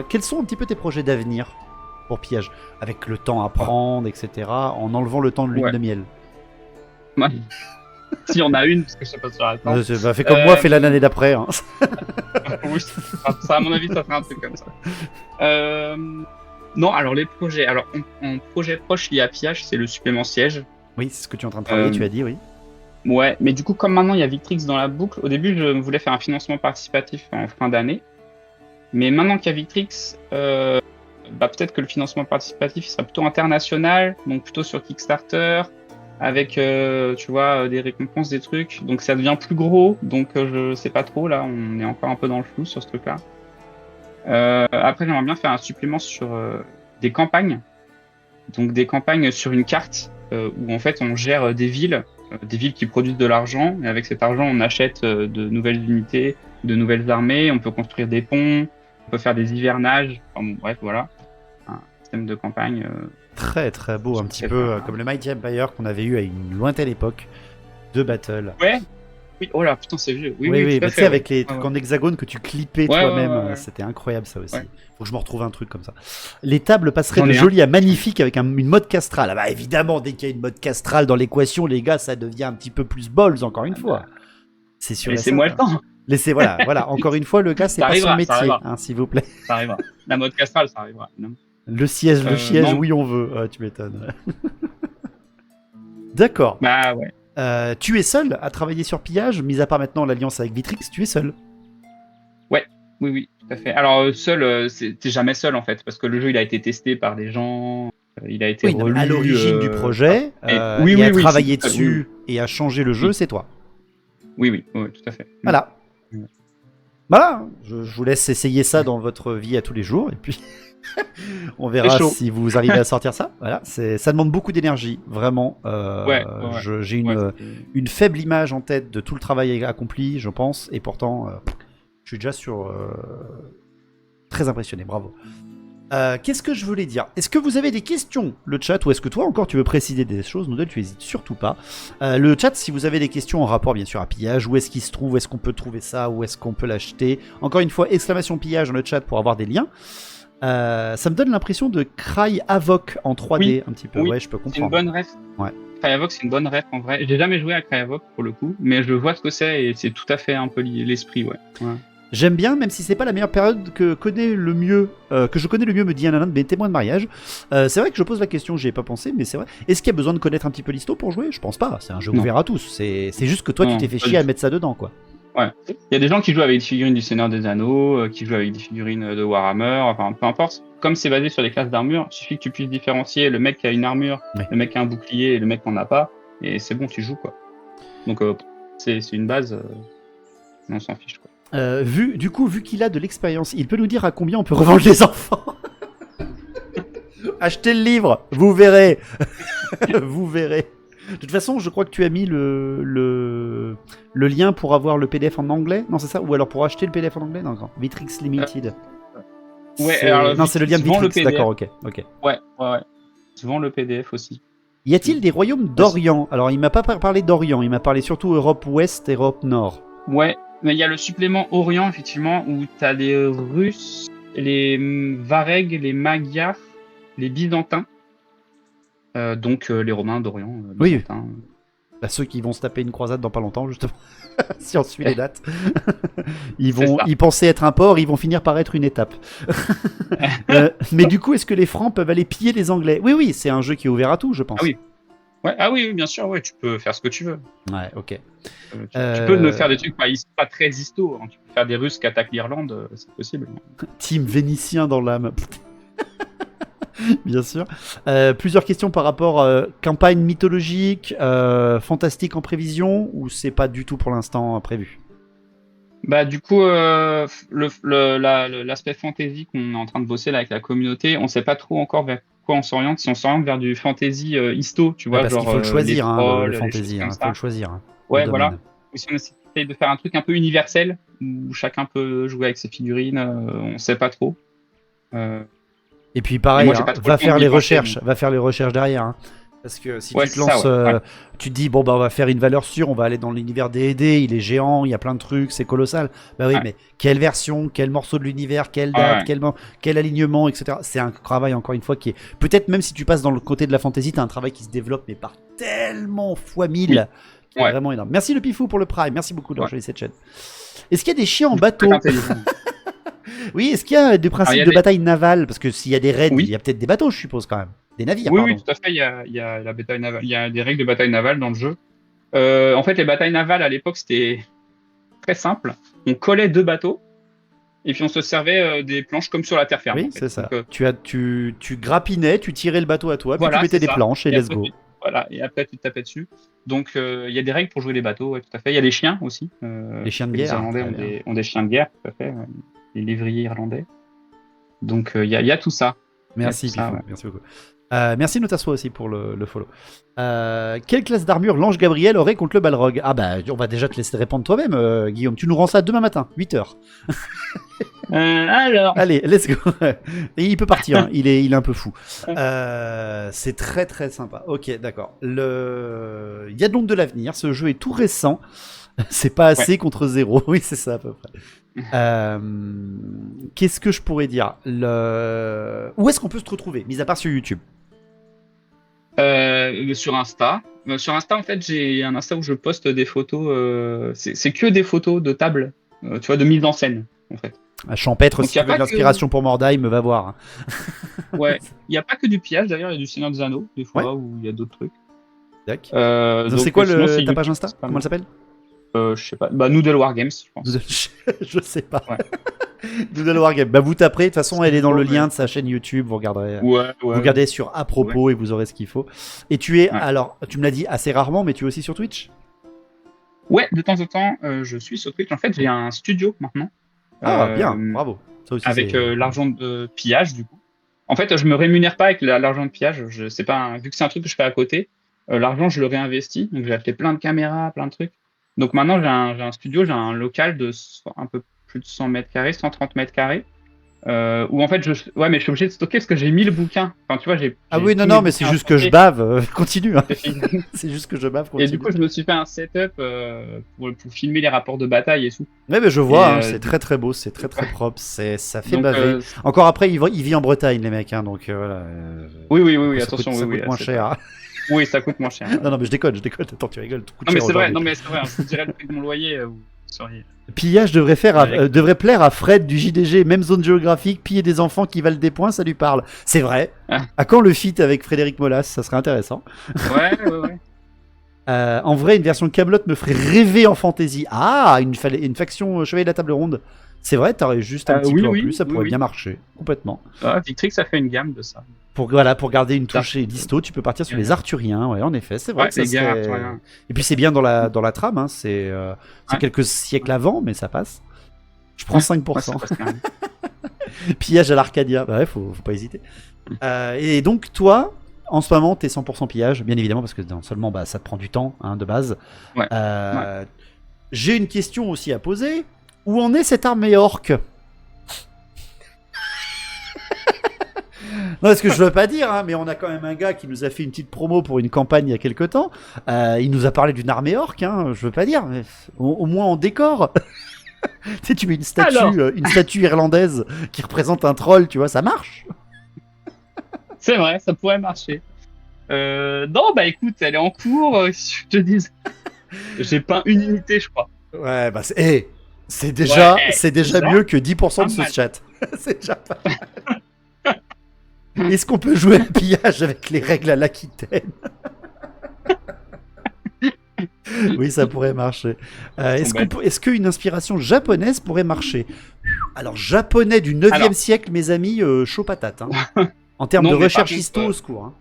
Quels sont un petit peu tes projets d'avenir pour Pillage, avec le temps à prendre, etc., en enlevant le temps de lune de miel? Ouais. Si y en a une, parce que je sais pas sur la temps. Fais comme moi, fais l'année d'après. Hein. Oui, ça, à mon avis, ça fera un truc comme ça. Non, alors les projets. Alors, en projet proche lié à Pillage, c'est le supplément siège. Oui, c'est ce que tu es en train de travailler, tu as dit, oui. Ouais, mais du coup, comme maintenant il y a Victrix dans la boucle, au début, je voulais faire un financement participatif en fin d'année. Mais maintenant qu'il y a Victrix, peut-être que le financement participatif sera plutôt international, donc plutôt sur Kickstarter, avec, tu vois, des récompenses, des trucs. Donc ça devient plus gros, donc je sais pas trop, là, on est encore un peu dans le flou sur ce truc-là. Après, j'aimerais bien faire un supplément sur des campagnes. Donc des campagnes sur une carte, où en fait on gère des villes qui produisent de l'argent, et avec cet argent on achète de nouvelles unités, de nouvelles armées, on peut construire des ponts, on peut faire des hivernages, enfin bon, bref, voilà, un système de campagne. Très beau, un petit peu comme le Mighty Empire qu'on avait eu à une lointaine époque de Battle. Ouais, Oui, oh là, putain, c'est vieux. Oui, Oui, tout à mais tu fait. sais, avec les Ouais, trucs ouais. en hexagone que tu clippais Ouais, toi-même, ouais. c'était incroyable ça aussi. Ouais. Faut que je me retrouve un truc comme ça. Les tables passeraient J'en de ai un. joli à magnifique avec une mode castrale. Ah bah évidemment, dès qu'il y a une mode castrale dans l'équation, les gars, ça devient un petit peu plus balls, encore une fois. C'est sûr et Laissez-moi le certain. temps. Voilà. Encore une fois, le gars, c'est Ça pas son arrivera, ça métier, arrivera. hein, s'il vous plaît. Ça arrivera. La mode castrale, ça arrivera. Non. Le siège, Non. oui, on veut. Ah, tu m'étonnes. D'accord. Bah ouais. Tu es seul à travailler sur Pillage, mis à part maintenant l'alliance avec Vitrix, tu es seul. Oui, tout à fait. Alors, seul, t'es jamais seul, en fait, parce que le jeu, il a été testé par des gens, il a été Oui, non, mais relu. à l'origine du projet, oui, et à oui, travailler c'est ça, dessus et à changer le jeu, Oui. c'est toi. Oui, tout à fait. Voilà. Mm. Voilà, je vous laisse essayer ça dans votre vie à tous les jours, et puis on verra C'est chaud. si vous arrivez à sortir ça. Voilà, ça demande beaucoup d'énergie, vraiment. Ouais. J'ai une faible image en tête de tout le travail accompli, je pense, et pourtant, je suis déjà très impressionné, bravo. Qu'est-ce que je voulais dire? Est-ce que vous avez des questions, le chat, ou est-ce que toi encore tu veux préciser des choses? Noodle, tu hésites surtout pas. Le chat, si vous avez des questions en rapport bien sûr à Pillage, où est-ce qu'il se trouve, où est-ce qu'on peut trouver ça, où est-ce qu'on peut l'acheter? Encore une fois, exclamation Pillage dans le chat pour avoir des liens. Ça me donne l'impression de Cry Havoc en 3D Oui, un petit peu. oui. Ouais, je peux C'est une comprendre. bonne ref. Ouais. Cry Havoc, c'est une bonne ref, en vrai. J'ai jamais joué à Cry Havoc, pour le coup, mais je vois ce que c'est, et c'est tout à fait un peu l'esprit, ouais. J'aime bien, même si c'est pas la meilleure période que je connais le mieux, me dit un de mes témoins de mariage. C'est vrai que je pose la question, j'y ai pas pensé, mais c'est vrai. Est-ce qu'il y a besoin de connaître un petit peu l'histo pour jouer? Je pense pas, c'est un jeu Non. ouvert à tous. C'est juste que toi, tu Non, t'es fait pas chier du à tout. mettre ça dedans, quoi. Ouais. Il y a des gens qui jouent avec des figurines du Seigneur des Anneaux, qui jouent avec des figurines de Warhammer, enfin peu importe. Comme c'est basé sur les classes d'armure, il suffit que tu puisses différencier le mec qui a une armure, Ouais. le mec qui a un bouclier et le mec qui en a pas, et c'est bon, tu joues quoi. Donc c'est une base, on s'en fiche quoi. Vu qu'il a de l'expérience, il peut nous dire à combien on peut revendre les enfants. Achetez le livre, vous verrez. Vous verrez. De toute façon, je crois que tu as mis le lien pour avoir le PDF en anglais. Non, c'est ça? Ou alors pour acheter le PDF en anglais? Non, Vitrix Limited. Ouais, alors, non, c'est le lien de souvent le Vitrix, PDF. d'accord, ok. Ouais. Souvent le PDF aussi. Y a-t-il des royaumes d'Orient? Alors, il m'a pas parlé d'Orient, il m'a parlé surtout Europe Ouest et Europe Nord. Ouais, mais il y a le supplément Orient, effectivement, où t'as les Russes, les Varegs, les Magyars, les Byzantins, donc les Romains d'Orient. Oui. Byzantins. Bah, ceux qui vont se taper une croisade dans pas longtemps, justement. Si on suit les dates. Ils pensaient être un port, ils vont finir par être une étape. Mais du coup, est-ce que les Francs peuvent aller piller les Anglais? Oui, c'est un jeu qui est ouvert à tout, je pense. Ah oui. Ouais, oui, bien sûr, ouais, tu peux faire ce que tu veux. Ouais, ok. Tu peux ne faire des trucs pas très histo. Hein. Tu peux faire des Russes qui attaquent l'Irlande, c'est possible. Team vénitien dans l'âme. Bien sûr. Plusieurs questions par rapport campagne mythologique, fantastique en prévision, ou c'est pas du tout pour l'instant prévu? Bah du coup, l'aspect fantasy qu'on est en train de bosser là avec la communauté, on sait pas trop encore vers quoi on s'oriente. Si on s'oriente vers du fantasy histo, tu vois, parce genre qu'il faut le choisir, les le trolls, les fantasy, choses comme faut ça. le choisir. Ouais, le voilà. domaine. Ou si on essaie de faire un truc un peu universel, où chacun peut jouer avec ses figurines, on sait pas trop. Et puis pareil, moi, j'ai pas trop le va temps faire d'y les penser, recherches derrière. Hein. Parce que si Ouais, tu te c'est ça, lances, ouais. tu te dis bon bah on va faire une valeur sûre, on va aller dans l'univers D&D, il est géant, il y a plein de trucs, c'est colossal. Bah oui, Ouais. mais quelle version, quel morceau de l'univers, quelle date, quel alignement, etc. C'est un travail encore une fois qui est peut-être même si tu passes dans le côté de la fantasy, t'as un travail qui se développe mais par tellement fois 1000. Qui est vraiment énorme. Merci le Pifou pour le Prime, merci beaucoup de rejoindre cette chaîne. Est-ce qu'il y a des chiens en bateau? Oui, est-ce qu'il y a des principes de bataille navale? Parce que s'il y a des raids, il y a peut-être des bateaux, je suppose, quand même. Des navires, Oui, tout à fait. Il y a la bataille navale. Il y a des règles de bataille navale dans le jeu. En fait, les batailles navales, à l'époque, c'était très simple. On collait 2 bateaux, et puis on se servait des planches comme sur la terre ferme. Oui, en fait. c'est ça. Donc, tu grappinais, tu tirais le bateau à toi, puis voilà, tu mettais des ça. planches, et let's go. Voilà, et après, tu te tapais dessus. Donc, il y a des règles pour jouer les bateaux, ouais, tout à fait. Il y a des chiens aussi. Les chiens de Les guerre. Irlandais ont des chiens de guerre, tout à fait. Les lévriers irlandais. Donc, il y a tout ça. Merci, Pifou, merci beaucoup. Merci Notasoi aussi pour le follow. Quelle classe d'armure l'ange Gabriel aurait contre le Balrog? Ah bah on va déjà te laisser répondre toi-même, Guillaume. Tu nous rends ça demain matin, 8h. Alors. Allez, let's go. Et il peut partir, hein. il est un peu fou. C'est très très sympa. Ok, d'accord. Il y a donc de l'avenir. Ce jeu est tout récent. C'est pas assez contre 0. Oui, c'est ça à peu près. Qu'est-ce que je pourrais dire? Où est-ce qu'on peut se retrouver, mis à part sur YouTube? Sur Insta. Sur Insta, en fait, j'ai un Insta où je poste des photos. C'est que des photos de table, tu vois, de mise en scène, en fait. À Champêtre, Donc, si tu veux de l'inspiration pour Mordheim, va voir. Ouais, il n'y a pas que du pillage, d'ailleurs, il y a du Seigneur des Anneaux, des fois, où il y a d'autres trucs. Donc, c'est quoi ta page Insta? Comment elle s'appelle? Je sais pas. Bah, Noodle Wargames, je pense. Je sais pas. Ouais. Noodle Wargame. Bah, vous taperez. De toute façon, elle est dans le lien de sa chaîne YouTube. Vous regarderez. Vous regardez sur à propos et vous aurez ce qu'il faut. Et tu es, alors, tu me l'as dit assez rarement, mais tu es aussi sur Twitch? Ouais, de temps en temps, je suis sur Twitch. En fait, j'ai un studio maintenant. Ah, bien, bravo. Ça aussi, avec l'argent de pillage, du coup. En fait, je me rémunère pas avec l'argent de pillage. C'est pas vu que c'est un truc que je fais à côté, l'argent, je le réinvestis. Donc, j'ai acheté plein de caméras, plein de trucs. Donc, maintenant, j'ai un studio, j'ai un local de un peu plus de 100 mètres carrés, 130 mètres carrés. Où en fait, mais je suis obligé de stocker parce que j'ai 1000 bouquins. Enfin, tu vois, Ah oui, non, mais c'est juste que je bave. Continue. Hein. C'est juste que je bave. Continue. Et du coup, je me suis fait un setup pour filmer les rapports de bataille et tout. Ouais, mais je vois, c'est très très beau, c'est très très propre, ça fait baver. Encore après, il vit en Bretagne, les mecs, hein, donc voilà. Oui, attention, ça coûte moins cher. Oui, ça coûte moins cher. Non, mais je déconne. Attends, tu rigoles. Tout coûte non, mais cher c'est vrai, je dirais le prix de mon loyer. Pillage devrait plaire à Fred du JDG, même zone géographique, piller des enfants qui valent des points, ça lui parle. C'est vrai. À quand le feat avec Frédéric Molas? Ça serait intéressant. Ouais. En vrai, une version Camelot me ferait rêver en fantasy. Ah, une faction Chevalier de la Table Ronde. C'est vrai, t'aurais juste un petit peu en plus, ça pourrait bien marcher, complètement. Victrix, ça fait une gamme de ça. Pour garder une touche disto, tu peux partir sur les Arthuriens, ouais, en effet, c'est vrai que ça serait... Et puis c'est bien dans la trame, hein, c'est quelques siècles avant, mais ça passe. Je prends 5%. Pillage à l'Arcadia, bah ouais, faut pas hésiter. Et donc toi, en ce moment, t'es 100% pillage, bien évidemment, parce que seulement ça te prend du temps, hein, de base. J'ai une question aussi à poser. Où en est cette armée orque? Non, ce que je veux pas dire, hein, mais on a quand même un gars qui nous a fait une petite promo pour une campagne il y a quelques temps. Il nous a parlé d'une armée orque, hein, je veux pas dire, mais au moins en décor. Tu sais, tu mets une statue irlandaise qui représente un troll, tu vois, ça marche. C'est vrai, ça pourrait marcher. Non, bah écoute, elle est en cours, je te dis. J'ai pas une unité, je crois. Ouais, bah c'est déjà mieux que 10% de ce chat. C'est déjà pas mal. Est-ce qu'on peut jouer à pillage avec les règles à l'Aquitaine? Oui, ça pourrait marcher. Est-ce qu'une inspiration japonaise pourrait marcher? Alors, japonais du 9e siècle, mes amis, chaud patate. Hein. En termes de recherche histo, au secours.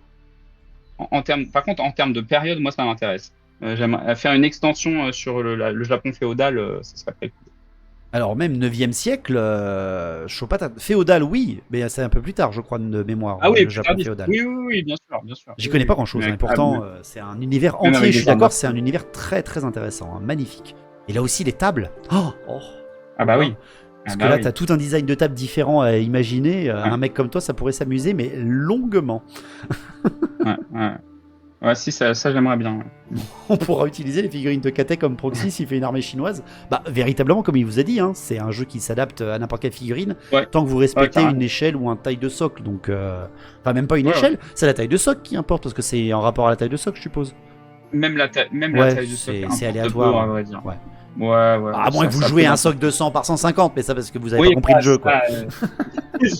Hein. Par contre, en termes de période, moi, ça m'intéresse. J'aimerais faire une extension sur le Japon féodal, ça serait très cool. Alors même 9e siècle, chaud patate. Féodal, oui, mais c'est un peu plus tard, je crois, de mémoire. Ah oui, le Japon féodal. Oui, bien sûr. J'y connais pas grand-chose, hein, et pourtant, c'est un univers entier, je suis d'accord, c'est un univers très très intéressant, hein, magnifique. Et là aussi, les tables. Ah bah oui. Parce que là, t'as tout un design de table différent à imaginer. Un mec comme toi, ça pourrait s'amuser, mais longuement. Ouais, si, ça j'aimerais bien. Ouais. On pourra utiliser les figurines de Kate comme proxy s'il fait une armée chinoise. Bah, véritablement, comme il vous a dit, hein, c'est un jeu qui s'adapte à n'importe quelle figurine, tant que vous respectez une échelle ou un taille de socle. Donc, enfin, même pas une échelle, c'est la taille de socle qui importe, parce que c'est en rapport à la taille de socle, je suppose. Même la taille de socle. C'est aléatoire. À vrai dire. Ouais. À moins que vous jouez un socle de 100 par 150, mais ça parce que vous avez pas compris le jeu, quoi.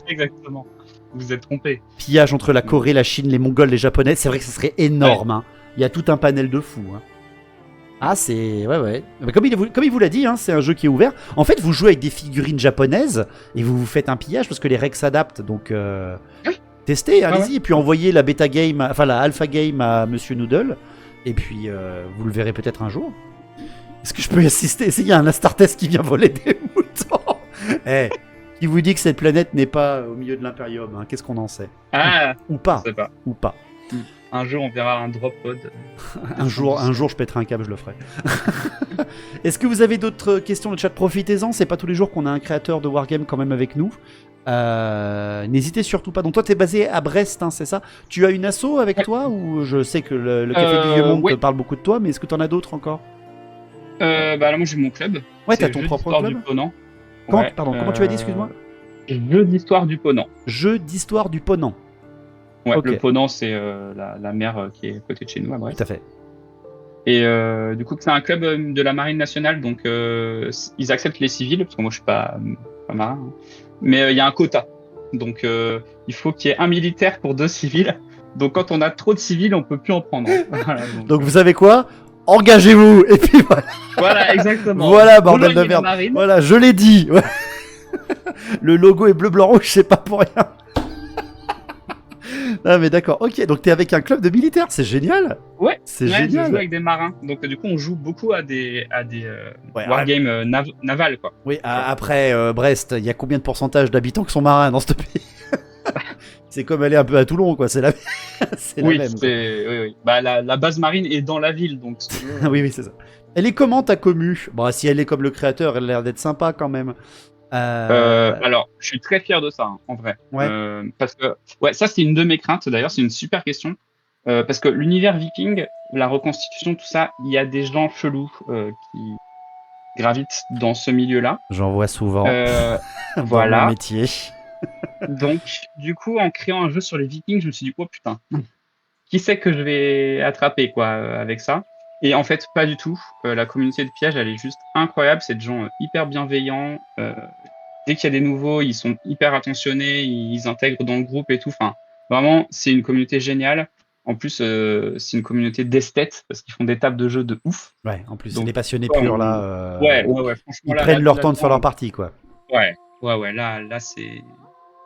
Exactement. Vous êtes trompé. Pillage entre la Corée, la Chine, les Mongols, les Japonais, c'est vrai que ça serait énorme. Hein. Il y a tout un panel de fous. Hein. Ah, c'est... Ouais. Mais comme il vous l'a dit, hein, c'est un jeu qui est ouvert. En fait, vous jouez avec des figurines japonaises et vous faites un pillage parce que les règles s'adaptent. Donc, testez, allez-y. Et puis envoyez la bêta game, la alpha game à Monsieur Noodle. Et puis, vous le verrez peut-être un jour. Est-ce que je peux essayer un Astartes qui vient voler des moutons? Qui vous dit que cette planète n'est pas au milieu de l'Imperium, hein. Qu'est-ce qu'on en sait? Ou pas. Je sais pas. Ou pas. Un jour, on verra un drop pod. un jour, je pèterai un câble, je le ferai. Est-ce que vous avez d'autres questions dans le chat? Profitez-en, c'est pas tous les jours qu'on a un créateur de Wargame quand même avec nous. N'hésitez surtout pas. Donc toi, t'es basé à Brest, hein, c'est ça? Tu as une asso avec toi? Ou je sais que le Café du Vieux Monde te parle beaucoup de toi, mais est-ce que t'en as d'autres encore? Bah là, moi j'ai mon club. Ouais, t'as C'est ton Jeux propre d'histoire club. du Ponant. Pardon, comment tu as dit, excuse-moi? Jeux d'histoire du Ponant. Jeu d'histoire du Ponant. Ouais, Ok. le Ponant, c'est la mer qui est à côté de chez nous, à Brest. Tout à fait. Et du coup, c'est un club de la Marine nationale, donc ils acceptent les civils, parce que moi je suis pas marin, hein. Mais il y a un quota. Donc il faut qu'il y ait un militaire pour 2 civils. Donc quand on a trop de civils, on peut plus en prendre. Voilà, Donc vous savez quoi? Engagez-vous. Et puis voilà. voilà, exactement. Voilà, bordel de Rejoignez la merde. marine. Voilà, je l'ai dit. Ouais. Le logo est bleu, blanc, rouge, c'est pas pour rien. Ah mais d'accord, ok, donc t'es avec un club de militaires, c'est génial. Ouais, C'est ouais, je génial. joue avec des marins. Donc du coup, on joue beaucoup à des Ouais, wargames navals, quoi. Oui, après Brest, il y a combien de pourcentage d'habitants qui sont marins dans ce pays? C'est comme aller un peu à Toulon, quoi, c'est la, c'est Oui, la même. oui. Bah, la base marine est dans la ville, donc. Oui, oui, c'est ça. Elle est comment ta commu? Bon, si elle est comme le créateur, elle a l'air d'être sympa quand même. Alors, je suis très fier de ça, hein, en vrai. Ouais. Parce que, ouais, ça c'est une de mes craintes. D'ailleurs, c'est une super question. Parce que l'univers viking, la reconstitution, tout ça, il y a des gens chelous qui gravitent dans ce milieu-là. J'en vois souvent dans Voilà. mon métier. Donc, du coup, en créant un jeu sur les Vikings, je me suis dit, oh putain, qui c'est que je vais attraper, quoi, avec ça? Et en fait, pas du tout. La communauté de Piège, elle est juste incroyable. C'est des gens hyper bienveillants. Dès qu'il y a des nouveaux, ils sont hyper attentionnés, ils intègrent dans le groupe et tout. Enfin, vraiment, c'est une communauté géniale. En plus, c'est une communauté d'esthètes parce qu'ils font des tables de jeux de ouf. Ouais, en plus, Donc, les passionnés ouais, purs là, ouais, franchement, ils là, prennent leur temps de là-dedans, faire leur partie, quoi. ouais, là, c'est.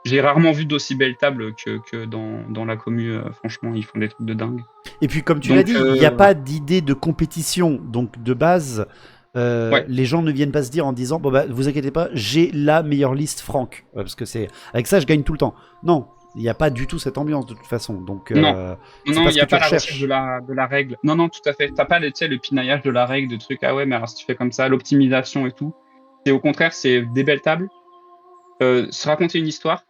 J'ai rarement vu d'aussi belles tables que dans la commu. Franchement, ils font des trucs de dingue. Et puis, comme tu Donc, l'as dit, il n'y a pas d'idée de compétition. Donc, de base, Ouais. les gens ne viennent pas se dire en disant bon, bah, vous inquiétez pas, j'ai la meilleure liste Franck. Parce que c'est avec ça, je gagne tout le temps. Non, il n'y a pas du tout cette ambiance de toute façon. Donc, Non, c'est il pas n'y ce a que tu pas la recherches. recherche de la règle. Non, tout à fait. T'as pas tu sais, le pinaillage de la règle, de trucs, ah ouais, mais alors si tu fais comme ça, l'optimisation et tout. Et au contraire, c'est des belles tables, se raconter une histoire.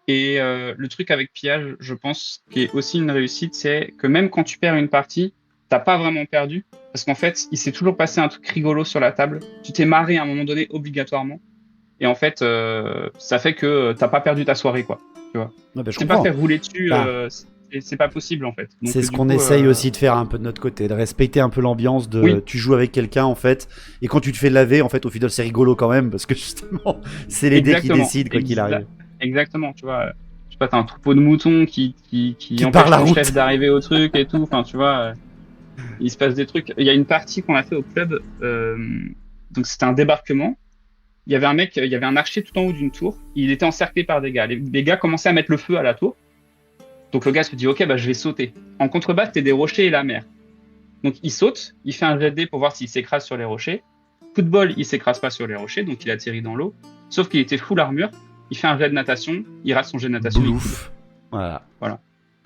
Et le truc avec Pillage, je pense, qui est aussi une réussite, c'est que même quand tu perds une partie, t'as pas vraiment perdu. Parce qu'en fait, il s'est toujours passé un truc rigolo sur la table. Tu t'es marré à un moment donné, obligatoirement. Et en fait, ça fait que t'as pas perdu ta soirée, quoi. Tu vois. Ouais, bah, je C'est pas comprends. fait rouler dessus, Bah. c'est pas possible, en fait. Donc, C'est ce du qu'on coup, essaye aussi de faire un peu de notre côté, de respecter un peu l'ambiance de Oui. tu joues avec quelqu'un en fait, et quand tu te fais laver en fait au final c'est rigolo quand même parce que justement c'est les dés qui Exactement. décident quoi qu'il arrive. Exactement, tu vois. Je sais pas, t'as un troupeau de moutons qui empêche barre la ton route. chef d'arriver au truc et tout. Enfin, tu vois, il se passe des trucs. Il y a une partie qu'on a fait au club. Donc, c'était un débarquement. Il y avait un mec, il y avait un archer tout en haut d'une tour. Il était encerclé par des gars. Les gars commençaient à mettre le feu à la tour. Donc, le gars se dit, OK, bah, je vais sauter. En contrebas, t'es des rochers et la mer. Donc, il saute. Il fait un jet de dés pour voir s'il s'écrase sur les rochers. Coup de bol, il s'écrase pas sur les rochers. Donc, il atterrit dans l'eau. Sauf qu'il était full armure. Il fait un jet de natation, il rate son jet de natation. Blouf. Voilà.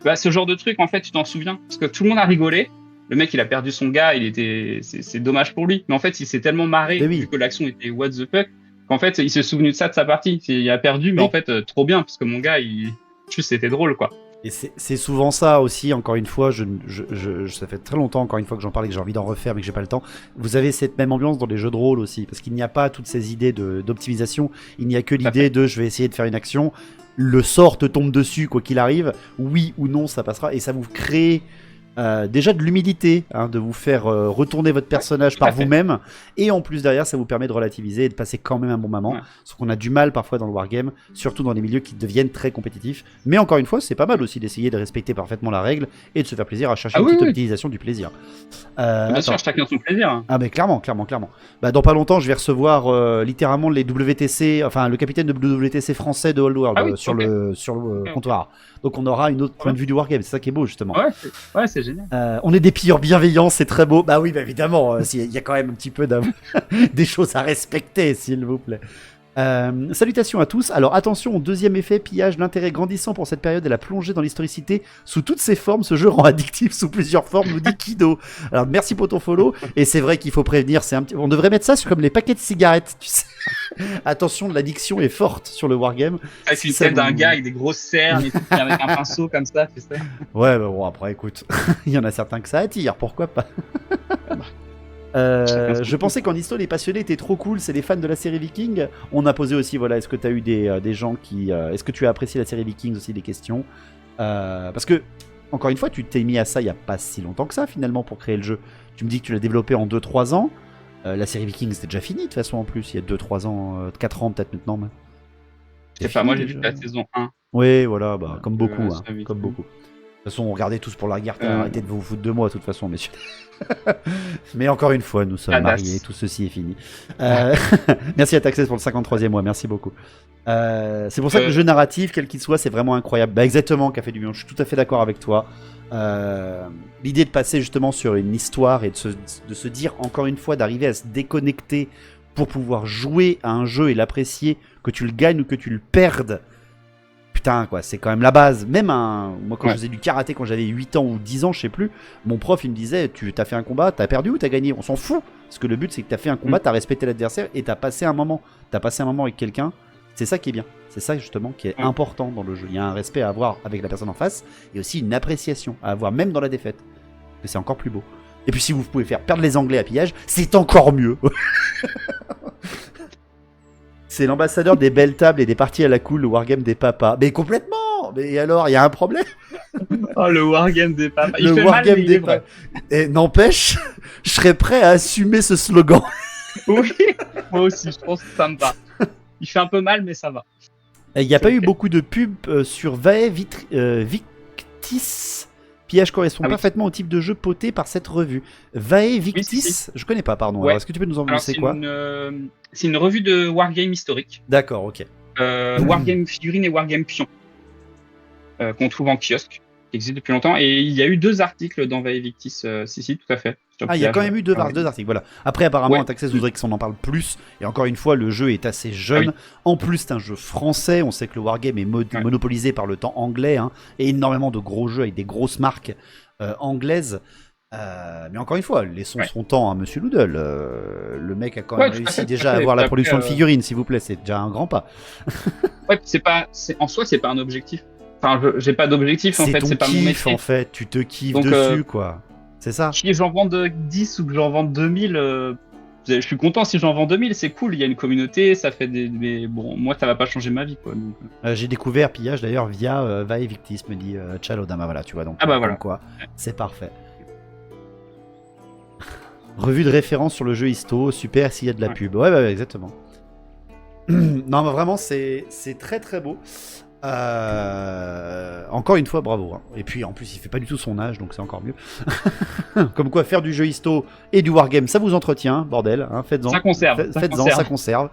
Bah, ce genre de truc, en fait, tu t'en souviens. Parce que tout le monde a rigolé. Le mec, il a perdu son gars, c'est dommage pour lui. Mais en fait, il s'est tellement marré, Mais oui. vu que l'action était what the fuck, qu'en fait, il s'est souvenu de ça de sa partie. Il a perdu, mais Oui. en fait, trop bien, parce que mon gars, juste, c'était drôle, quoi. Et c'est souvent ça aussi, encore une fois, ça fait très longtemps encore une fois que j'en parle et que j'ai envie d'en refaire mais que j'ai pas le temps. Vous avez cette même ambiance dans les jeux de rôle aussi, parce qu'il n'y a pas toutes ces idées d'optimisation, il n'y a que l'idée de je vais essayer de faire une action, le sort te tombe dessus quoi qu'il arrive, oui ou non ça passera, et ça vous crée déjà de l'humilité, hein, de vous faire retourner votre personnage par vous-même, et en plus derrière ça vous permet de relativiser et de passer quand même un bon moment, parce qu'on a du mal parfois dans le wargame, surtout dans les milieux qui deviennent très compétitifs, mais encore une fois c'est pas mal aussi d'essayer de respecter parfaitement la règle et de se faire plaisir à chercher une petite optimisation du plaisir. Bien sûr, chacun son plaisir. Ah mais clairement. Bah, dans pas longtemps je vais recevoir littéralement les WTC, enfin le capitaine de WTC français de Old World sur le comptoir. Donc on aura une autre point de vue du wargame, c'est ça qui est beau justement. Ouais, c'est génial. On est des pilleurs bienveillants, c'est très beau. Bah oui, bah évidemment, il y a quand même un petit peu des choses à respecter, s'il vous plaît. Salutations à tous. Alors attention au deuxième effet, pillage, l'intérêt grandissant pour cette période et la plongée dans l'historicité sous toutes ses formes. Ce jeu rend addictif sous plusieurs formes, nous dit Kido. Alors merci pour ton follow. Et c'est vrai qu'il faut prévenir, on devrait mettre ça comme les paquets de cigarettes, tu sais. Attention, l'addiction est forte sur le wargame. Avec une tête d'un gars avec des grosses cernes et tout, avec un pinceau comme ça, tu sais. Ouais, bah bon, après écoute, il y en a certains que ça attire, pourquoi pas. Je pensais qu'en histo, les passionnés étaient trop cool. C'est les fans de la série Viking. On a posé aussi, voilà, est-ce que tu as eu des gens qui. Est-ce que tu as apprécié la série Vikings aussi, des questions parce que, encore une fois, tu t'es mis à ça il n'y a pas si longtemps que ça, finalement, pour créer le jeu. Tu me dis que tu l'as développé en 2-3 ans. La série Vikings, c'était déjà fini, de toute façon, en plus. Il y a 2-3 ans, 4 ans peut-être maintenant. Mais... Je sais pas, moi j'ai vu la saison 1. Oui, voilà, bah, comme beaucoup. Comme beaucoup. De toute façon, on regardait tous pour la guerre. Arrêtez de vous foutre de moi, de toute façon, messieurs. Mais encore une fois, nous sommes mariés, tout ceci est fini. Merci à Taxes pour le 53e mois, merci beaucoup. C'est pour ça que le jeu narratif, quel qu'il soit, c'est vraiment incroyable. Bah, exactement, Café du Lion, je suis tout à fait d'accord avec toi. L'idée de passer justement sur une histoire et de se dire, encore une fois, d'arriver à se déconnecter pour pouvoir jouer à un jeu et l'apprécier, que tu le gagnes ou que tu le perdes. Putain, quoi, c'est quand même la base. Même moi, quand je faisais du karaté, quand j'avais 8 ans ou 10 ans, je sais plus, mon prof, il me disait, tu t'as fait un combat, t'as perdu ou t'as gagné? On s'en fout. Parce que le but, c'est que t'as fait un combat, t'as respecté l'adversaire et t'as passé un moment. T'as passé un moment avec quelqu'un. C'est ça qui est bien. C'est ça, justement, qui est important dans le jeu. Il y a un respect à avoir avec la personne en face et aussi une appréciation à avoir, même dans la défaite. Parce que c'est encore plus beau. Et puis, si vous pouvez faire perdre les Anglais à pillage, c'est encore mieux. C'est l'ambassadeur des belles tables et des parties à la cool, le wargame des papas. Mais complètement. Mais alors, il y a un problème? Oh, le wargame des papas. Il le fait wargame mal, des papas. Et n'empêche, je serais prêt à assumer ce slogan. Oui, moi aussi, je pense que ça me va. Il fait un peu mal, mais ça va. Il n'y a pas eu beaucoup de pubs sur Vae Victis. Pillage correspond parfaitement au type de jeu poté par cette revue. Vae Victis, si. Je connais pas, pardon. Ouais. Alors, est-ce que tu peux nous en dire c'est quoi? C'est une revue de wargame historique. D'accord, ok. Wargame figurines et wargame pions qu'on trouve en kiosque, qui existe depuis longtemps. Et il y a eu 2 articles dans Vae Victis. Si, tout à fait. Il y a quand même eu 2 articles, voilà. Après, apparemment, Taxes voudrait qu'on en parle plus. Et encore une fois, le jeu est assez jeune. En plus, c'est un jeu français. On sait que le wargame est monopolisé par le temps anglais. Et énormément de gros jeux avec des grosses marques anglaises. Mais encore une fois, laissons son temps à Monsieur Loodle. Le mec a quand même réussi déjà à avoir la production de figurines, s'il vous plaît. C'est déjà un grand pas. En soi, c'est pas un objectif. Enfin, j'ai pas d'objectif, en fait. C'est pas mon métier. En fait. Tu te kiffes dessus, quoi. C'est ça. Si j'en vends 10 ou que j'en vends 2000, je suis content si j'en vends 2000, c'est cool. Il y a une communauté, ça fait des... Bon, moi, ça va pas changer ma vie, quoi. Donc... j'ai découvert Pillage, d'ailleurs, via Vae Victis, me dit Chalodama, voilà, tu vois. Donc, voilà. Quoi. C'est parfait. Revue de référence sur le jeu histo, super s'il y a de la pub. Ouais, exactement. Non, mais vraiment, c'est très très beau. Encore une fois, bravo. Hein. Et puis en plus, il fait pas du tout son âge, donc c'est encore mieux. Comme quoi, faire du jeu histo et du wargame, ça vous entretient, bordel. Hein, faites-en. Ça conserve. Faites-en, ça conserve.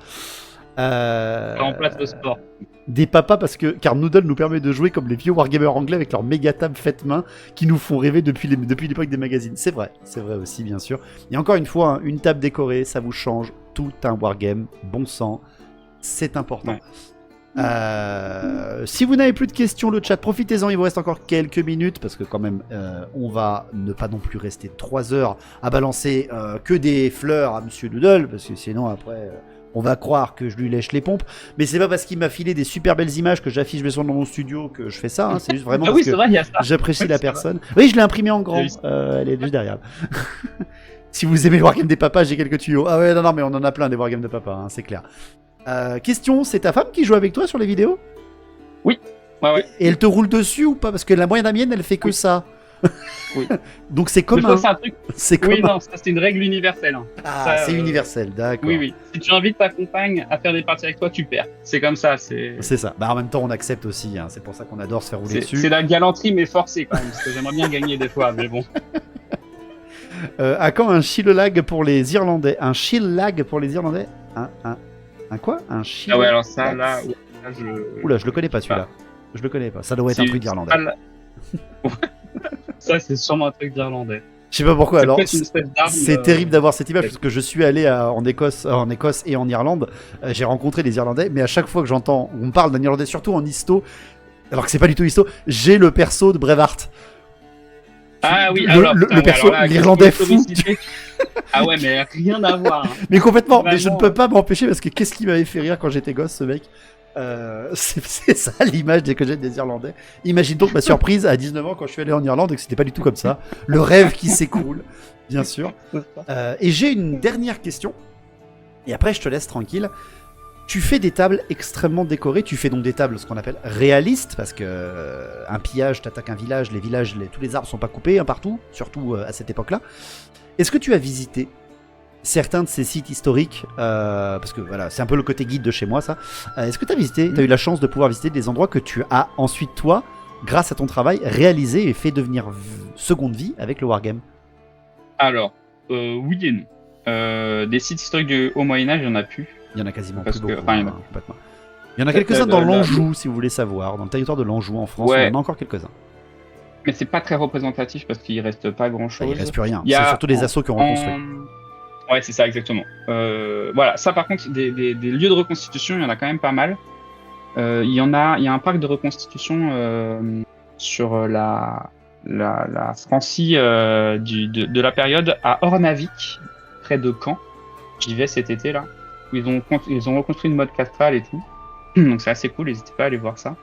Ça remplace le sport. Des papas, car Noodle nous permet de jouer comme les vieux wargamers anglais avec leurs méga tables faites main qui nous font rêver depuis l'époque des magazines. C'est vrai aussi, bien sûr. Et encore une fois, hein, une table décorée, ça vous change tout un wargame. Bon sang, c'est important. Si vous n'avez plus de questions, le chat, profitez-en, il vous reste encore quelques minutes parce que quand même on va ne pas non plus rester 3 heures à balancer que des fleurs à Monsieur Doodle parce que sinon après on va croire que je lui lèche les pompes, mais c'est pas parce qu'il m'a filé des super belles images que j'affiche dans mon studio que je fais ça, hein. C'est juste vraiment parce que j'apprécie la personne. Oui, je l'ai imprimé en grand, elle est juste derrière. Si vous aimez le wargame des papas, j'ai quelques tuyaux. Ah ouais, non, mais on en a plein des wargames de papas, hein, c'est clair. Question, c'est ta femme qui joue avec toi sur les vidéos? Oui. Ouais. Et elle te roule dessus ou pas? Parce que la moyenne elle fait que ça. Oui. Donc c'est commun. C'est un truc. Oui, non, ça c'est une règle universelle. Hein. Ah, c'est universel, d'accord. Oui. Si tu invites ta compagne à faire des parties avec toi, tu perds. C'est comme ça. C'est ça. Bah en même temps, on accepte aussi. Hein. C'est pour ça qu'on adore se faire rouler dessus. C'est la galanterie, mais forcée quand même. Parce que j'aimerais bien gagner des fois, mais bon. À quand un chill-lag pour les Irlandais? Un chill-lag pour les Irlandais? Un quoi? Un chill? Ah ouais, alors ça, là Oula, je le connais pas celui-là. Je le connais pas. Ça doit être un truc d'Irlandais. Ça, c'est sûrement un truc d'Irlandais. Je sais pas pourquoi. Alors, c'est terrible d'avoir cette image parce que je suis allé en Écosse et en Irlande. J'ai rencontré des Irlandais, mais à chaque fois que j'entends, on me parle d'un Irlandais, surtout en histo, alors que c'est pas du tout histo, j'ai le perso de Braveheart. Ah oui, le perso, l'Irlandais fou. Ah ouais, mais rien à voir. Hein. Mais complètement. Vraiment... Mais je ne peux pas m'empêcher parce que qu'est-ce qui m'avait fait rire quand j'étais gosse, ce mec. C'est ça l'image que j'ai des Irlandais. Imagine donc ma surprise à 19 ans quand je suis allé en Irlande et que c'était pas du tout comme ça. Le rêve qui s'écroule, bien sûr. Et j'ai une dernière question. Et après, je te laisse tranquille. Tu fais des tables extrêmement décorées. Tu fais donc des tables, ce qu'on appelle réalistes, parce que un pillage, t'attaques un village, les villages, tous les arbres sont pas coupés hein, partout, surtout à cette époque-là. Est-ce que tu as visité certains de ces sites historiques, parce que voilà, c'est un peu le côté guide de chez moi, ça. Est-ce que tu as visité, tu as eu la chance de pouvoir visiter des endroits que tu as ensuite, toi, grâce à ton travail, réalisé et fait devenir seconde vie avec le wargame? Alors, oui et non. Des sites historiques du Haut Moyen-Âge, il y en a plus. Il y en a quasiment Parce plus que- beaucoup. enfin, il y en a- Complètement. Il y en a quelques-uns dans l'Anjou, si vous voulez savoir. Dans le territoire de l'Anjou en France, Ouais. il y en a encore quelques-uns. Mais c'est pas très représentatif parce qu'il reste pas grand-chose. Il reste plus rien. Il y C'est a surtout des assauts qui ont reconstruit. Ouais, c'est ça, exactement. Voilà, ça par contre, des lieux de reconstitution, il y en a quand même pas mal. Il y a un parc de reconstitution sur la Francie de la période à Ornavik, près de Caen. J'y vais cet été là, où ils ont reconstruit une mode castrale et tout. Donc c'est assez cool, n'hésitez pas à aller voir ça.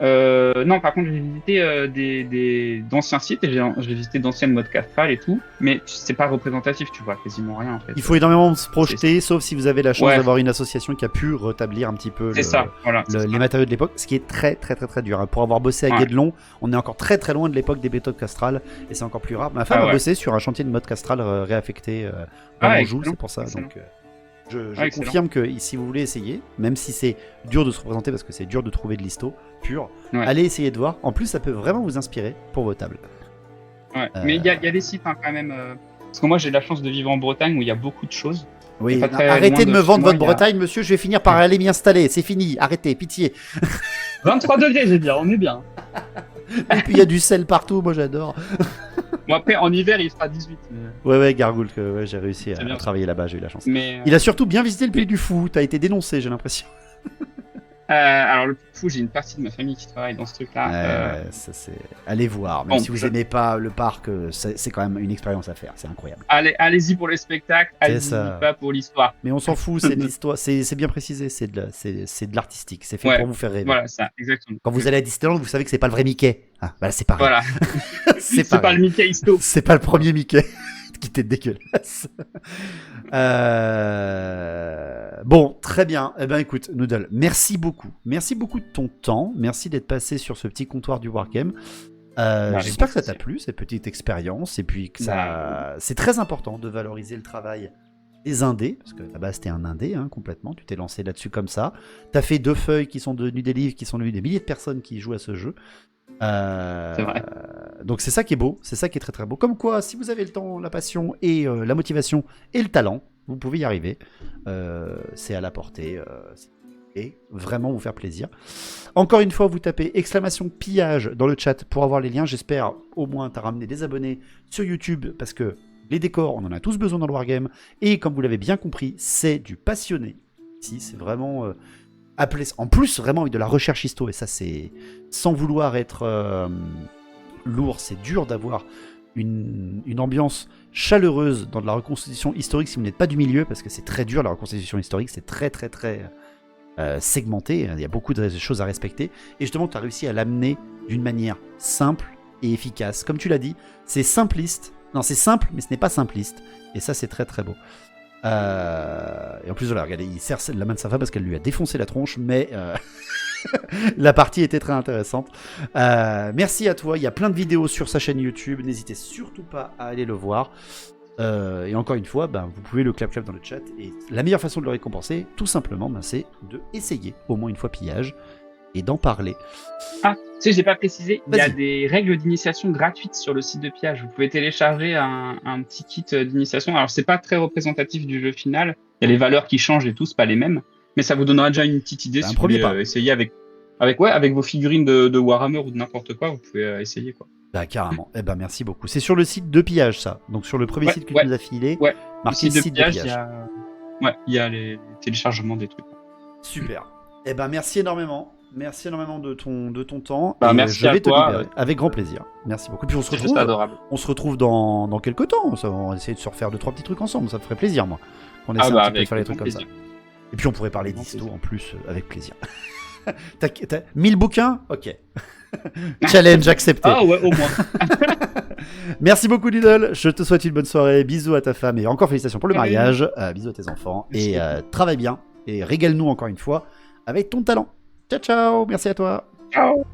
Non, par contre, j'ai visité d'anciens sites et j'ai visité d'anciennes modes castrales et tout, mais c'est pas représentatif, tu vois quasiment rien en fait. Il faut énormément se projeter, sauf si vous avez la chance Ouais. d'avoir une association qui a pu rétablir un petit peu C'est ça, voilà. les matériaux de l'époque, ce qui est très très très très dur. Hein. Pour avoir bossé à Ouais. Guédelon, on est encore très très loin de l'époque des méthodes castrales, et c'est encore plus rare. Ma femme a ouais. bossé sur un chantier de mode castral réaffecté dans Ah, l'Anjou, excellent, c'est pour ça. excellent. Donc, je Excellent. confirme que si vous voulez essayer, même si c'est dur de se représenter parce que c'est dur de trouver de l'histo pur, Ouais. allez essayer de voir. En plus, ça peut vraiment vous inspirer pour vos tables. Ouais. Mais il y a des sites hein, quand même. Parce que moi j'ai la chance de vivre en Bretagne où il y a beaucoup de choses. Oui, pas très arrêtez loin de de me chez vendre moi, votre il y a- Bretagne, monsieur. Je vais finir par aller m'y installer. C'est fini. Arrêtez, pitié. 23 degrés, j'ai dit, on est bien. Et puis il y a du sel partout. Moi, j'adore. Bon après en hiver il fera 18. Ouais, Gargoule, que ouais, j'ai réussi C'est à bien. travailler là-bas. J'ai eu la chance. Mais Il a surtout bien visité le pays du fou. T'as été dénoncé, j'ai l'impression. alors le fou, j'ai une partie de ma famille qui travaille dans ce truc-là. Ouais, ça, c'est... Allez voir. Même bon, si vous je- aimez pas le parc, c'est quand même une expérience à faire. C'est incroyable. Allez-y pour les spectacles, allez-y ça. pas pour l'histoire. Mais on s'en fout. C'est de l'histoire. C'est bien précisé. C'est de l'artistique. C'est fait Ouais, pour vous faire rêver. Voilà, ça, exactement. Quand vous allez à Disneyland, vous savez que c'est pas le vrai Mickey. Ah, voilà, c'est pareil. Voilà, c'est c'est pas pareil. le Mickey Histo. C'est pas le premier Mickey qui était dégueulasse. Bon, très bien. Eh ben, écoute, Noodle, merci beaucoup. Merci beaucoup de ton temps. Merci d'être passé sur ce petit comptoir du Wargame. J'espère que ça t'a plu, cette petite expérience. Et puis que ça... c'est très important de valoriser le travail des indés, parce que à la base t'es un indé hein, complètement, tu t'es lancé là-dessus comme ça. T'as fait 2 feuilles qui sont devenues des livres, qui sont devenus des milliers de personnes qui jouent à ce jeu. C'est vrai. Donc c'est ça qui est beau, c'est ça qui est très très beau. Comme quoi, si vous avez le temps, la passion et la motivation et le talent, vous pouvez y arriver. C'est à la portée. Et vraiment vous faire plaisir. Encore une fois, vous tapez exclamation pillage dans le chat pour avoir les liens. J'espère au moins t'as ramené des abonnés sur YouTube parce que les décors, on en a tous besoin dans le Wargame. Et comme vous l'avez bien compris, c'est du passionné. Ici, c'est vraiment appelé en plus vraiment avec de la recherche histo. Et ça, c'est sans vouloir être lourd, c'est dur d'avoir une ambiance chaleureuse dans de la reconstitution historique si vous n'êtes pas du milieu, parce que c'est très dur la reconstitution historique, c'est très très très segmenté, il y a beaucoup de choses à respecter, et justement tu as réussi à l'amener d'une manière simple et efficace. Comme tu l'as dit, c'est simpliste, non c'est simple mais ce n'est pas simpliste, et ça c'est très très beau. Et en plus voilà, regardez, il serre la main de sa femme parce qu'elle lui a défoncé la tronche, mais la partie était très intéressante. Merci à toi, il y a plein de vidéos sur sa chaîne YouTube, n'hésitez surtout pas à aller le voir. Et encore une fois, vous pouvez le clap dans le chat. Et la meilleure façon de le récompenser, tout simplement, c'est de essayer au moins une fois pillage et d'en parler. Ah, tu sais, j'ai pas précisé, il y a Vas-y. des règles d'initiation gratuites sur le site de pillage. Vous pouvez télécharger un petit kit d'initiation. Alors, c'est pas très représentatif du jeu final. Il y a les valeurs qui changent et tout, c'est pas les mêmes. Mais ça vous donnera déjà une petite idée C'est un si vous premier voulez pas. essayer avec vos figurines de Warhammer ou de n'importe quoi. Vous pouvez essayer, quoi. Carrément. Merci beaucoup. C'est sur le site de pillage, ça. Donc sur le premier site que tu nous as filé, Ouais. marqué Le site de site pillage, de pillage. il y a les téléchargements des trucs. Super. Merci énormément. Merci énormément de ton temps. Bah, et merci je vais à te toi. libérer. Avec grand plaisir. Merci beaucoup. Puis C'est juste adorable. on se retrouve dans quelques temps. On va essayer de se refaire 2-3 petits trucs ensemble. Ça me ferait plaisir, moi. Qu'on essaie un petit peu de Avec faire les trucs comme ça. plaisir. Et puis on pourrait parler d'histo en plus, avec plaisir. T'as 1000 bouquins? Ok. Challenge accepté. Ah ouais, au moins. Merci beaucoup Lidl, je te souhaite une bonne soirée, bisous à ta femme et encore félicitations pour le mariage, bisous à tes enfants et travaille bien et régale-nous encore une fois avec ton talent. Ciao ciao, merci à toi. Ciao.